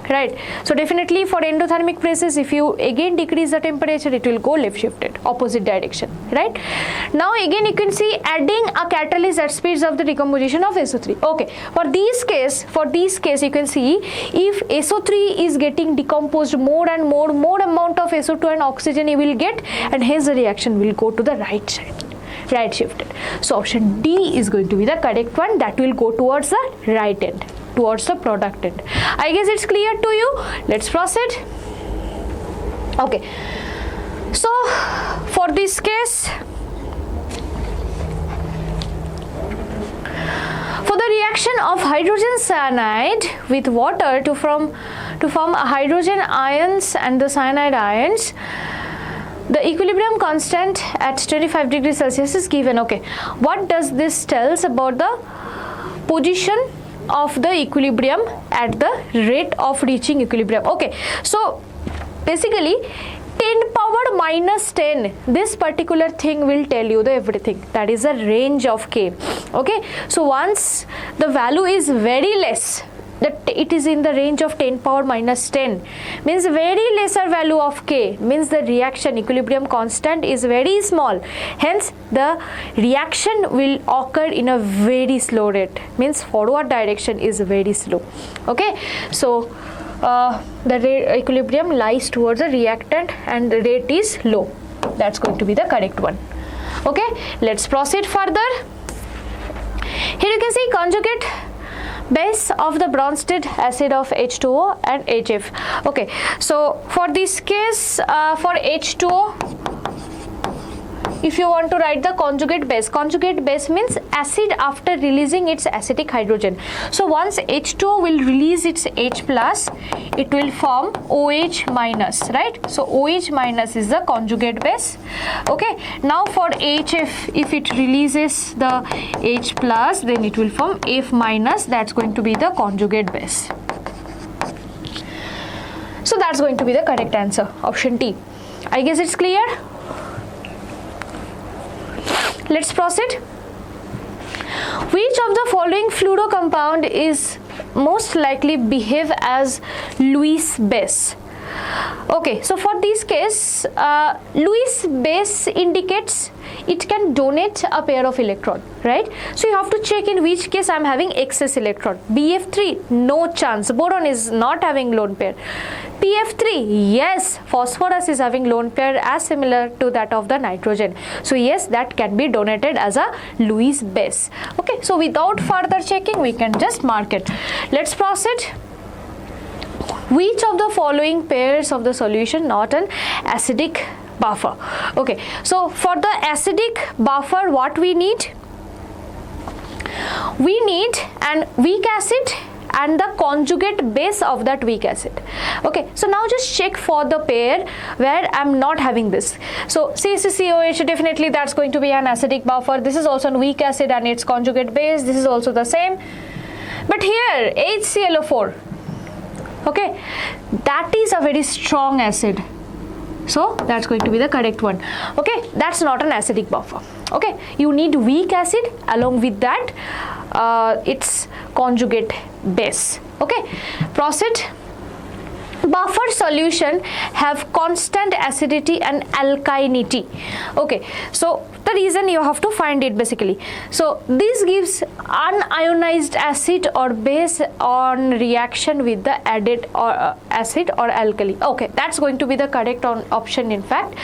right? So definitely for endothermic process, if you again decrease the temperature, it will go left shifted, opposite direction, right? Now again you can see adding a catalyst that speeds up the decomposition of SO3. Okay, for this case you can see, if SO3 is getting decomposed more and more amount of SO2 and oxygen you will get, and hence the reaction will go to the right side, right shifted. So option D is going to be the correct one, that will go towards the right end, towards the product end. I guess it's clear to you. Let's proceed. Okay, so for this case, for the reaction of hydrogen cyanide with water to form hydrogen ions and the cyanide ions, the equilibrium constant at 25 degrees Celsius is given. Okay, what does this tells about the position of the equilibrium at the rate of reaching equilibrium? Okay, so basically 10 power minus 10, this particular thing will tell you the everything, that is a range of K. Okay, so once the value is very less, that it is in the range of 10 power minus 10, means very lesser value of K, means the reaction equilibrium constant is very small, hence the reaction will occur in a very slow rate, means forward direction is very slow. Okay, so the equilibrium lies towards the reactant and the rate is low. That's going to be the correct one. Okay, let's proceed further. Here you can see conjugate base of the Bronsted acid of H2O and HF. Okay, so for this case, for H2O, if you want to write the conjugate base means acid after releasing its acidic hydrogen. So once H2O will release its H plus, it will form OH minus, right? So OH minus is the conjugate base. Okay, now for HF, if it releases the H plus, then it will form F minus, that's going to be the conjugate base. that's going to be the correct answer, option T. I guess it's clear. Let's proceed. Which of the following fluoro compound is most likely behave as Lewis base? Okay, so for this case, Lewis base indicates it can donate a pair of electron, right? So you have to check in which case I am having excess electron. BF3, no chance. Boron is not having lone pair. PF3, yes, phosphorus is having lone pair as similar to that of the nitrogen. So yes, that can be donated as a Lewis base. Okay, so without further checking, we can just mark it. Let's proceed. Which of the following pairs of the solution not an acidic buffer? Okay, so for the acidic buffer, what we need? We need an weak acid and the conjugate base of that weak acid. Okay, so now just check for the pair where I'm not having this. So CaCOH, definitely that's going to be an acidic buffer. This is also a weak acid and its conjugate base. This is also the same. But here HClO4, okay, that is a very strong acid, so that's going to be the correct one. Okay, that's not an acidic buffer. Okay, you need weak acid along with that its conjugate base. Okay, proceed. Buffer solution have constant acidity and alkalinity. Okay, so the reason you have to find it basically. So this gives unionized acid or base on reaction with the added or acid or alkali. Okay, that's going to be the correct option in fact.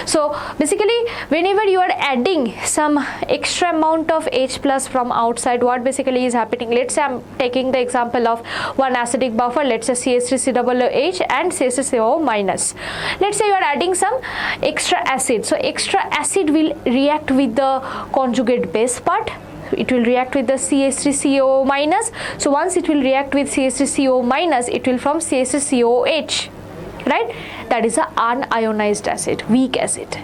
So basically whenever you are adding some extra amount of H plus from outside, what basically is happening, let's say I'm taking the example of one acidic buffer, let's say CH3COOH and CH3CO minus. Let's say you are adding some extra acid, so extra acid will react with the conjugate base part. It will react with the CH3CO minus. So once it will react with CH3CO minus, it will form CH3COH, right? That is a unionized acid, weak acid,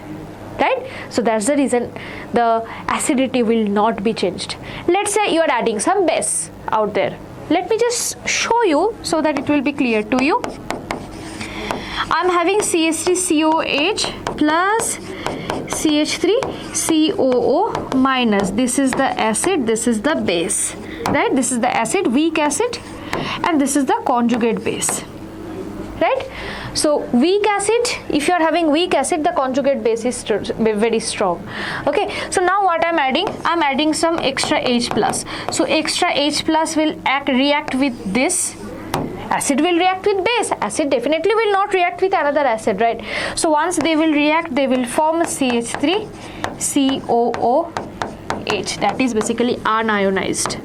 right? So that's the reason the acidity will not be changed. Let's say you are adding some base out there. Let me just show you so that it will be clear to you. I'm having CH3COH plus CH3COO minus. This is the acid, this is the base, right? This is the acid, weak acid, and this is the conjugate base, right? So weak acid, if you are having weak acid, the conjugate base is very strong. Okay, so now what I'm adding? I'm adding some extra H plus. So extra H plus will react with this. Acid will react with base. Acid definitely will not react with another acid, right? So once they will react, they will form CH3COOH. That is basically unionized.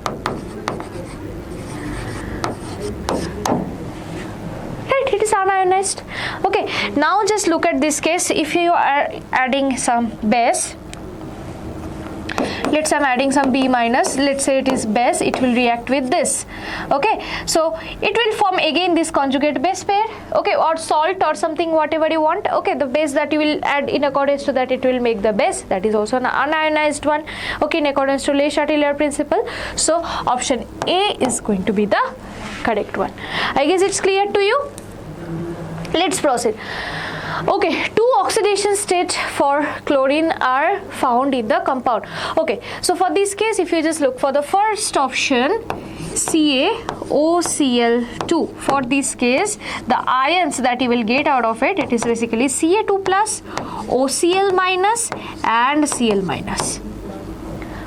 Right, it is unionized. Okay, now just look at this case. If you are adding some base, let's say I'm adding some B minus, let's say it is base, it will react with this. Okay, so it will form again this conjugate base pair, okay, or salt or something, whatever you want. Okay, the base that you will add in accordance to that, it will make the base. That is also an unionized one, okay, in accordance to Le Chatelier principle. So option A is going to be the correct one. I guess it's clear to you. Let's proceed. Okay, two oxidation states for chlorine are found in the compound. Okay, so for this case, if you just look for the first option, CaOCl2, for this case, the ions that you will get out of it, it is basically Ca2 plus, OCl minus and Cl minus.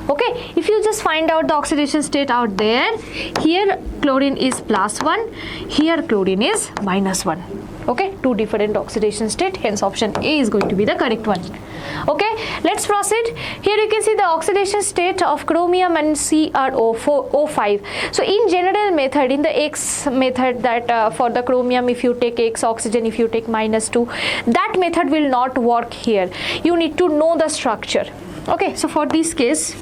Okay, if you just find out the oxidation state out there, here chlorine is +1, here chlorine is -1. Okay, two different oxidation state, hence option A is going to be the correct one. Okay, let's proceed. Here you can see the oxidation state of chromium and CrO5. So in general method, in the X method, that for the chromium, if you take X, oxygen if you take -2, that method will not work here. You need to know the structure. Okay, so for this case,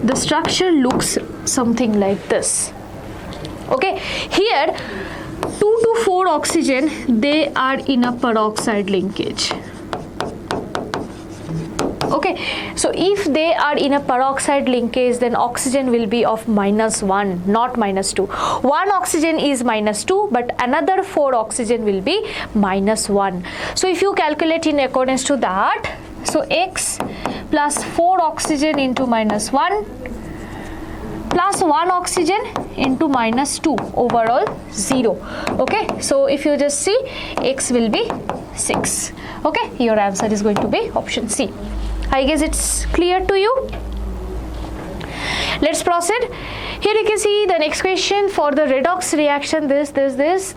the structure looks something like this. Okay, here 2 to 4 oxygen, they are in a peroxide linkage. Okay, so if they are in a peroxide linkage, then oxygen will be of -1, not -2. One oxygen is -2, but another 4 oxygen will be -1. So if you calculate in accordance to that, so X plus 4 oxygen into -1 plus 1 oxygen into -2, overall 0. Okay, so if you just see, X will be 6. Okay, your answer is going to be option C. I guess it's clear to you. Let's proceed. Here you can see the next question for the redox reaction, this,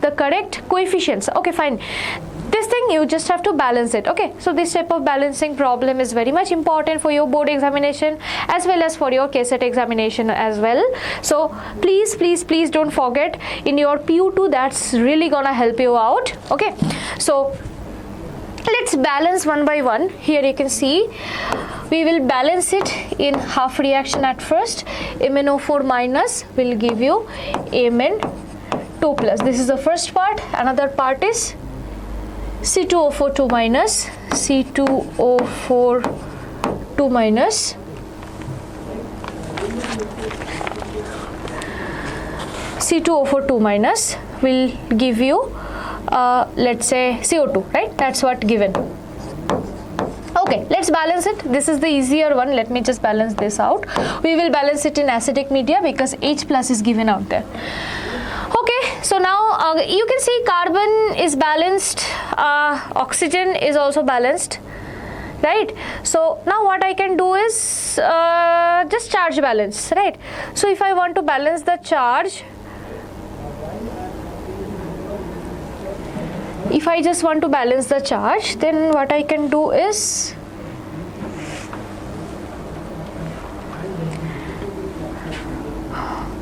the correct coefficients. Okay, fine. This thing you just have to balance it. Okay, so this type of balancing problem is very much important for your board examination as well as for your KCET examination as well. So please don't forget in your PU2, that's really gonna help you out. Okay, so let's balance one by one. Here you can see we will balance it in half reaction at first. MnO4 minus will give you Mn2 plus. This is the first part. Another part is C2O4 2 minus, C2O4 2 minus, C2O4 2 minus will give you let's say CO2, right? That's what given. Okay, let's balance it. This is the easier one. Let me just balance this out. We will balance it in acidic media because H plus is given out there. Okay, so now you can see carbon is balanced, oxygen is also balanced, right? So now what I can do is just charge balance, right? So if I want to balance the charge, if I just want to balance the charge, then what I can do is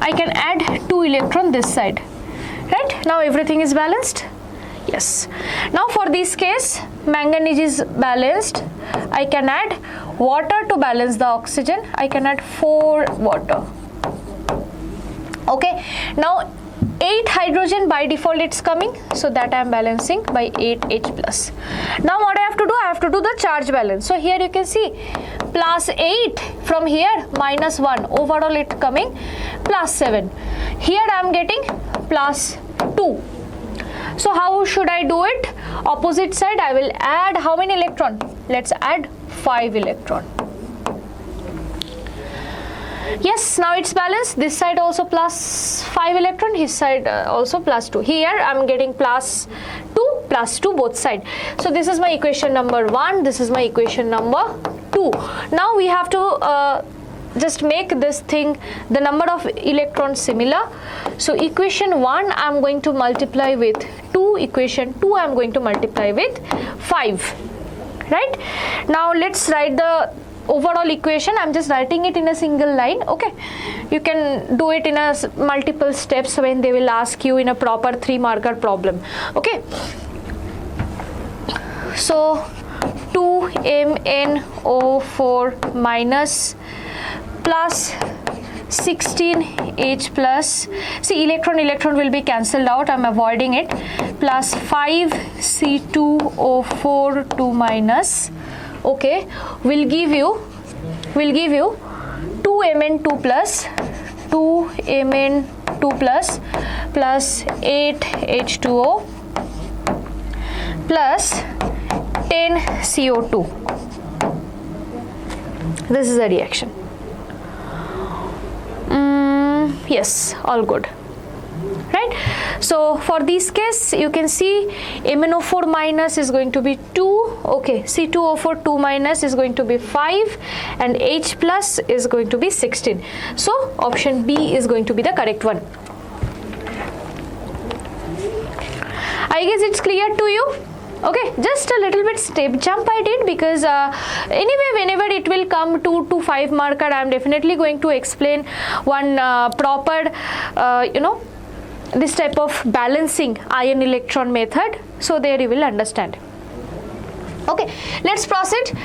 I can add 2 electron this side, right? Now everything is balanced. Yes. Now for this case, manganese is balanced. I can add water to balance the oxygen. I can add 4 water. Okay. Now 8 hydrogen by default it's coming, so that I am balancing by 8 H plus. Now what I have to do? I have to do the charge balance. So here you can see plus 8 from here minus 1, overall it coming plus 7. Here I am getting plus 2. So how should I do it? Opposite side I will add how many electron? Let's add 5 electron. Yes, now it's balanced. This side also plus 5 electron, his side also plus 2. Here I'm getting plus 2 both side. So this is my equation number 1, this is my equation number 2. Now we have to just make this thing, the number of electrons similar. So equation 1 I'm going to multiply with 2, equation 2 I'm going to multiply with 5, right? Now let's write the overall equation. I'm just writing it in a single line. Okay, you can do it in a multiple steps when they will ask you in a proper 3-marker problem. Okay, so 2MnO4 minus plus 16H plus, see electron will be cancelled out, I'm avoiding it, plus 5C2O4 2 minus, okay, will give you 2Mn2 plus 2Mn2 plus 8H2O plus 10 CO2. This is the reaction. Yes, all good, right? So for this case you can see MnO4 minus is going to be 2, okay, C2O4 2 minus is going to be 5 and H plus is going to be 16. So option B is going to be the correct one. I guess it's clear to you. Okay, just a little bit step jump I did because anyway whenever it will come 2 to 5 marker I am definitely going to explain one proper this type of balancing ion electron method, so there you will understand. Okay, let's proceed.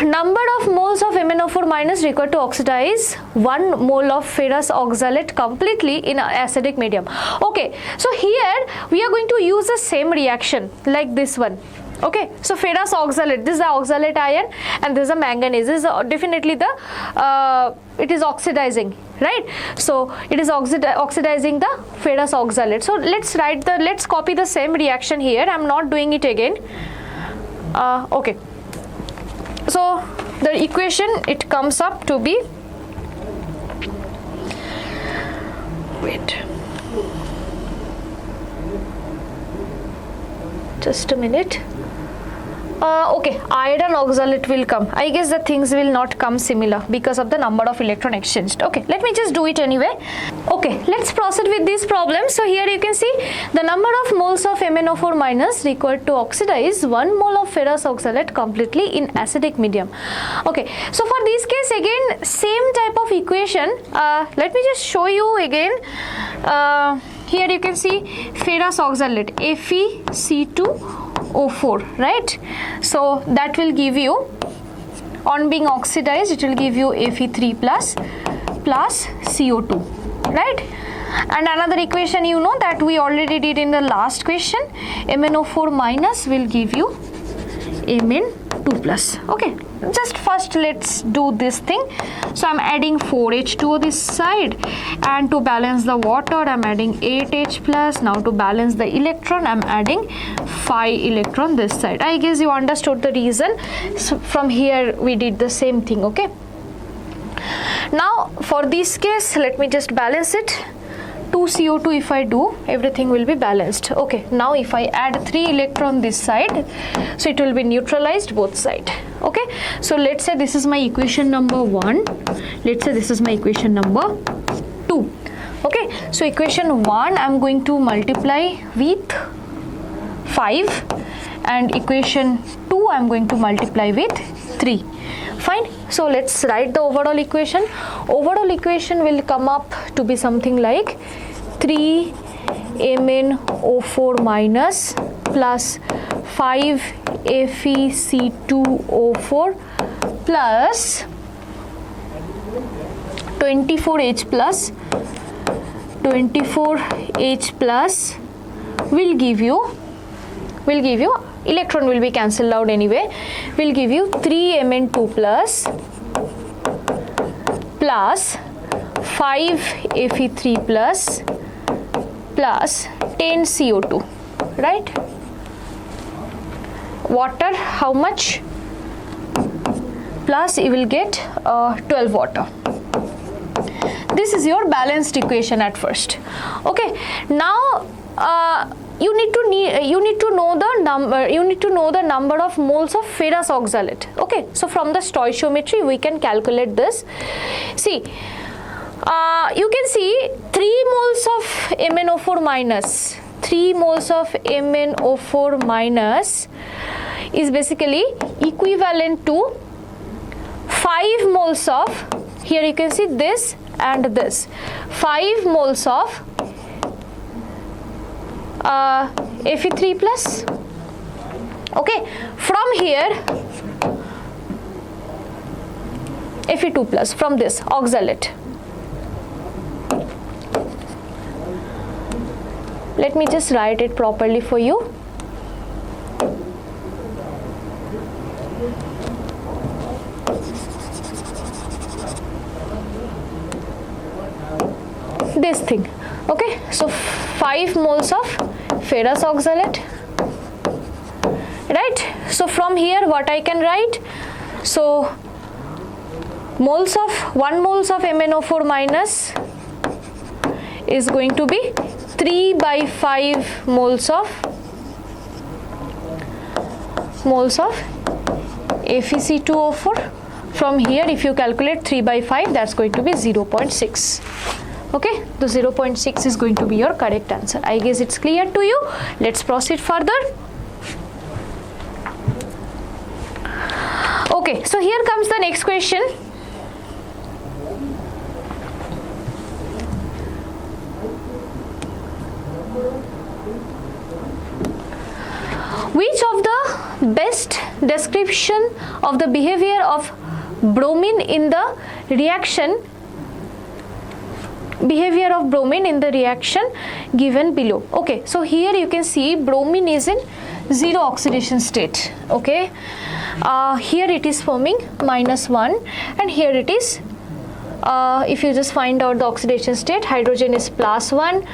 Number of moles of MnO4 minus required to oxidize 1 mole of ferrous oxalate completely in acidic medium. Okay, so here we are going to use the same reaction like this one. Okay, so ferrous oxalate, this is the oxalate ion and this is a manganese. This is definitely the it is oxidizing, right? So it is oxidizing the ferrous oxalate. So let's copy the same reaction here. I'm not doing it again. Okay, so the equation, it comes up to be, wait, just a minute. Okay, iron oxalate will come. I guess the things will not come similar because of the number of electron exchanged. Okay, let me just do it anyway. Okay, let's proceed with this problem. So here you can see the number of moles of MnO4 minus required to oxidize 1 mole of ferrous oxalate completely in acidic medium. Okay, so for this case again same type of equation. Let me just show you again. Here you can see ferrous oxalate FeC2O4, right? So that will give you, on being oxidized, it will give you Fe3 plus CO2, right? And another equation you know that we already did in the last question, MnO4 minus will give you Mn2 plus. Okay, just first let's do this thing. So I'm adding 4H2O this side, and to balance the water I'm adding 8H plus. Now to balance the electron I'm adding 5 electron this side. I guess you understood the reason. So from here we did the same thing. Okay, now for this case let me just balance it. 2 CO2 if I do, everything will be balanced. Okay, now if I add 3 electron this side, so it will be neutralized both side. Okay, so let's say this is my equation number 1, let's say this is my equation number 2. Okay, so equation 1 I'm going to multiply with 5 and equation 2 I'm going to multiply with 3. Fine, so let's write the overall equation. Overall equation will come up to be something like 3 MnO4 minus plus 5 FeC2O4 plus 24H plus will give you electron will be cancelled out anyway, will give you 3 Mn2 plus 5 Fe3 plus 10 CO2, right? Water how much? Plus you will get 12 water. This is your balanced equation at first. Okay, now you need to know the number of moles of ferrous oxalate. Okay, so from the stoichiometry we can calculate this. See, you can see 3 moles of MnO4 minus. 3 moles of MnO4 minus is basically equivalent to 5 moles of, here you can see this and this, 5 moles of Fe3 plus. Okay, from here Fe2 plus, from this oxalate. Let me just write it properly for you. This thing. Okay, so 5 moles of ferrous oxalate, right? So from here what I can write? So moles of 1 moles of MnO4 minus is going to be 3 by 5 moles of FeC2O4. From here if you calculate 3 by 5, that's going to be 0.6. Okay, the 0.6 is going to be your correct answer. I guess it's clear to you. Let's proceed further. Okay, so here comes the next question. Which of the best description of the behavior of bromine in the reaction given below? Okay, so here you can see bromine is in zero oxidation state. Okay, here it is forming -1, and here it is. If you just find out the oxidation state, hydrogen is +1,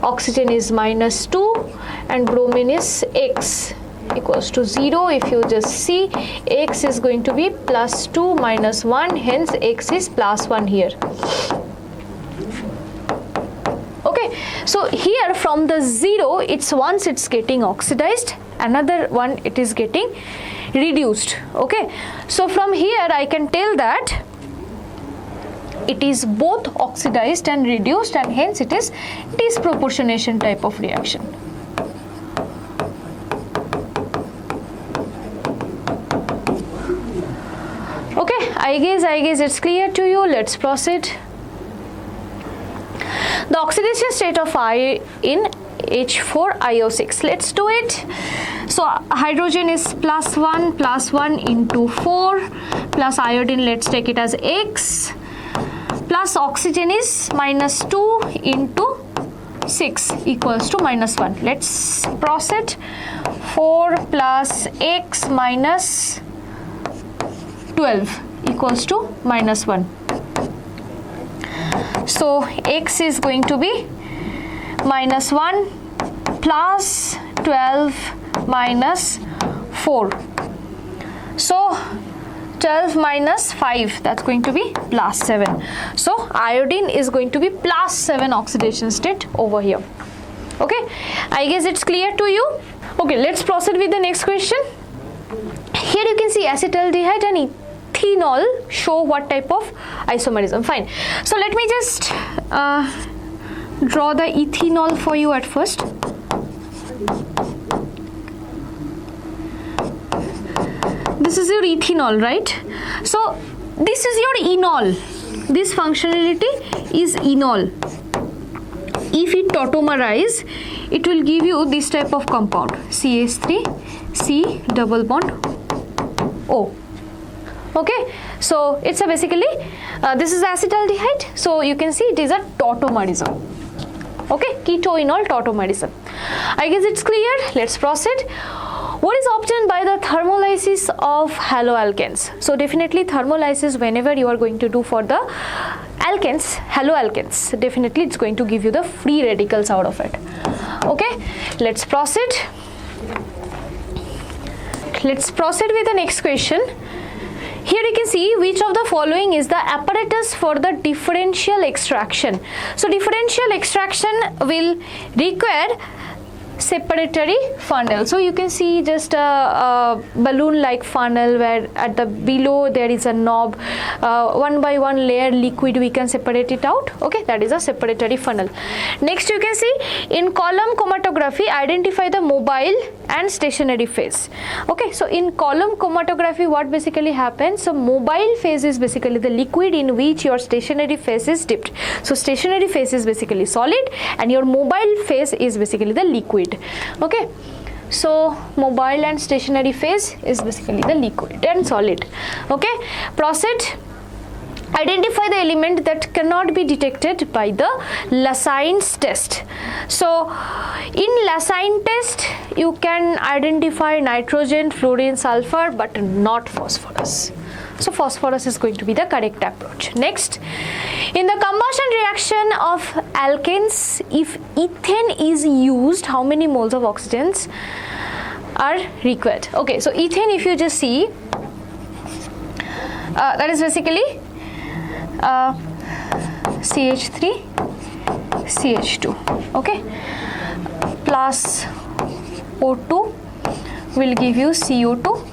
oxygen is -2, and bromine is X equals to 0. If you just see, X is going to be +2 -1, hence X is +1 here. Okay, so here from the 0, it's once it's getting oxidized, another one it is getting reduced. Okay, so from here I can tell that it is both oxidized and reduced, and hence it is disproportionation type of reaction. Okay, I guess it's clear to you. Let's proceed. The oxidation state of I in H4IO6. Let's do it. So hydrogen is +1 into 4 plus iodine, let's take it as X, plus oxygen is -2 into 6 equals to -1. Let's proceed. 4 plus X minus 12 equals to -1. So X is going to be -1 plus 12 minus 4. So 12 minus 5, that's going to be +7. So iodine is going to be +7 oxidation state over here. Okay, I guess it's clear to you. Okay, let's proceed with the next question. Here you can see acetaldehyde and ethanol show what type of isomerism. Fine. So let me just draw the ethanol for you at first. This is your ethanol, right? So this is your enol. This functionality is enol. If it tautomerize, it will give you this type of compound, CH3, C double bond O. Okay, so it's a basically this is acetaldehyde, so you can see it is a tautomerism. Okay, keto-enol tautomerism. I guess it's clear. Let's proceed. What is obtained by the thermolysis of haloalkanes? So definitely thermolysis, whenever you are going to do for the alkanes, haloalkanes, definitely it's going to give you the free radicals out of it. Okay, let's proceed. Let's proceed with the next question. Here you can see which of the following is the apparatus for the differential extraction. So differential extraction will require separatory funnel. So you can see just a balloon like funnel where at the below there is a knob, one by one layer liquid we can separate it out. Okay, that is a separatory funnel. Next you can see in column chromatography identify the mobile and stationary phase. Okay, so in column chromatography what basically happens, so mobile phase is basically the liquid in which your stationary phase is dipped. So stationary phase is basically solid and your mobile phase is basically the liquid. Okay, so mobile and stationary phase is basically the liquid and solid. Okay, proceed. Identify the element that cannot be detected by the Lassigne's test. So in Lassign test you can identify nitrogen, fluorine, sulfur, but not phosphorus. So phosphorus is going to be the correct approach. Next, in the combustion reaction of alkanes, if ethane is used, how many moles of oxygens are required? Okay, so ethane, if you just see, that is basically CH3, CH2, okay, plus O2 will give you CO2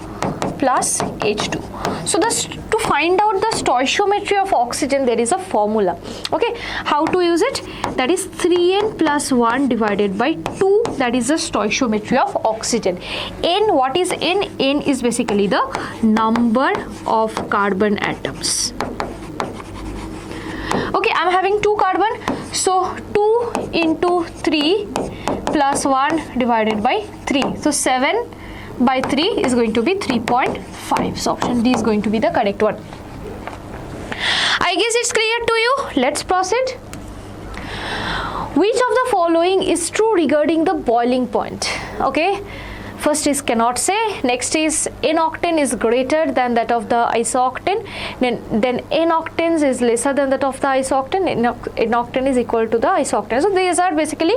plus H2. So to find out the stoichiometry of oxygen, there is a formula. Okay, how to use it? That is 3n plus 1 divided by 2. That is the stoichiometry of oxygen. N, what is N? N is basically the number of carbon atoms. Okay, I'm having 2 carbon, so 2 into 3 plus 1 divided by 3. So 7 by 3 is going to be 3.5. So option D is going to be the correct one. I guess it's clear to you. Let's proceed. Which of the following is true regarding the boiling point? Okay, First is cannot say, next is N-octane is greater than that of the isooctane, then N-octane is lesser than that of the isooctane, N-octane is equal to the isooctane. So these are basically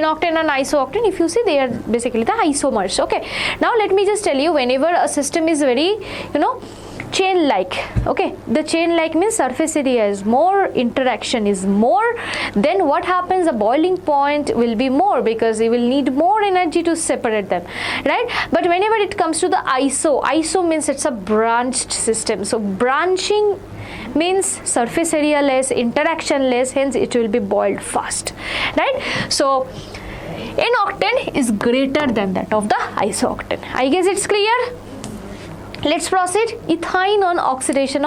N-octane and isooctane. If you see, they are basically the isomers. Okay, now let me just tell you, whenever a system is very, chain like, okay, the chain like means surface area is more, interaction is more, then what happens, the boiling point will be more because you will need more energy to separate them, right? But whenever it comes to the iso means it's a branched system. So branching means surface area less, interaction less, hence it will be boiled fast, right? So N-octane is greater than that of the isooctane. I guess it's clear. Let's proceed. Ethyne on oxidation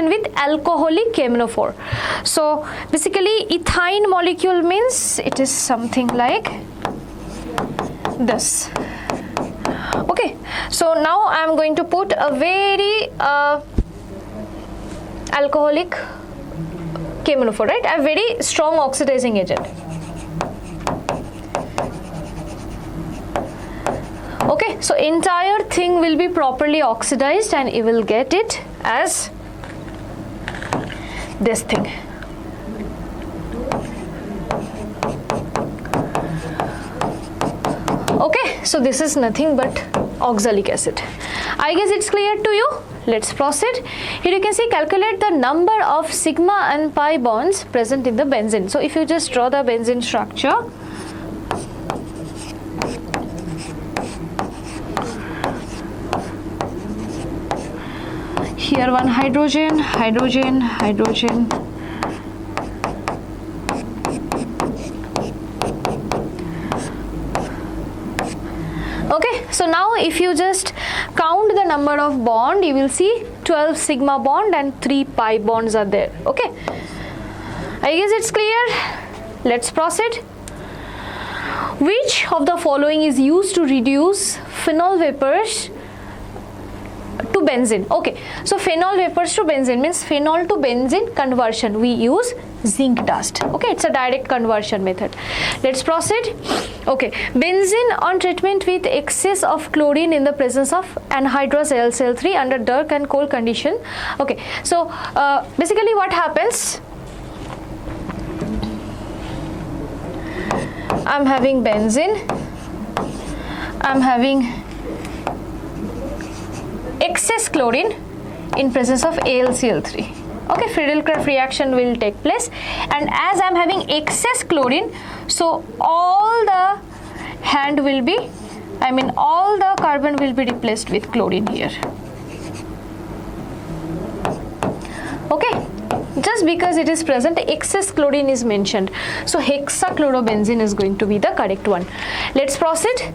with alcoholic cheminophore. So basically ethyne molecule means it is something like this. Okay, so now I am going to put a very alcoholic cheminophore, right? A very strong oxidizing agent. Okay, so entire thing will be properly oxidized and you will get it as this thing. Okay, so this is nothing but oxalic acid. I guess it's clear to you. Let's proceed. Here you can see, calculate the number of sigma and pi bonds present in the benzene. So if you just draw the benzene structure, here one hydrogen, hydrogen, hydrogen. Okay, so now if you just count the number of bond, you will see 12 sigma bond and 3 pi bonds are there. Okay, I guess it's clear. Let's proceed. Which of the following is used to reduce phenol vapors to benzene? Okay, so phenol vapors to benzene means phenol to benzene conversion. We use zinc dust. Okay, it's a direct conversion method. Let's proceed. Okay, benzene on treatment with excess of chlorine in the presence of anhydrous AlCl3 under dark and cold condition. Okay, so basically what happens, I'm having benzene, I'm having excess chlorine in presence of AlCl3. Okay, Friedel-Crafts reaction will take place, and as I'm having excess chlorine, so all the all the carbon will be replaced with chlorine here. Okay, just because it is present, excess chlorine is mentioned, so hexachlorobenzene is going to be the correct one. Let's proceed.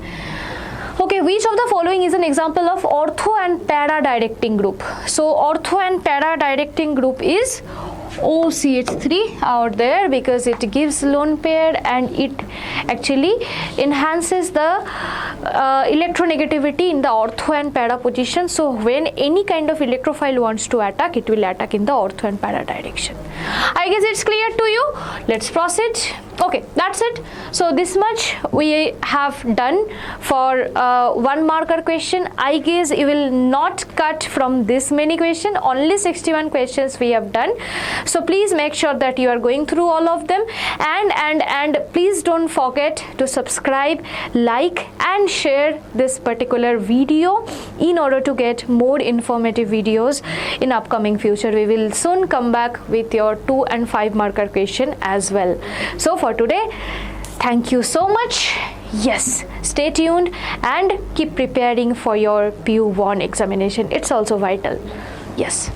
Okay, which of the following is an example of ortho and para directing group? So ortho and para directing group is OCH3 out there, because it gives lone pair and it actually enhances the electronegativity in the ortho and para position. So when any kind of electrophile wants to attack, it will attack in the ortho and para direction. I guess it's clear to you. Let's proceed. Okay, that's it. So this much we have done for 1 marker question. I guess you will not cut from this many questions, only 61 questions we have done. So please make sure that you are going through all of them, and please don't forget to subscribe, like and share this particular video in order to get more informative videos in upcoming future. We will soon come back with your 2 and 5 marker question as well. So for today, thank you so much. Yes, stay tuned and keep preparing for your PU1 examination. It's also vital. Yes.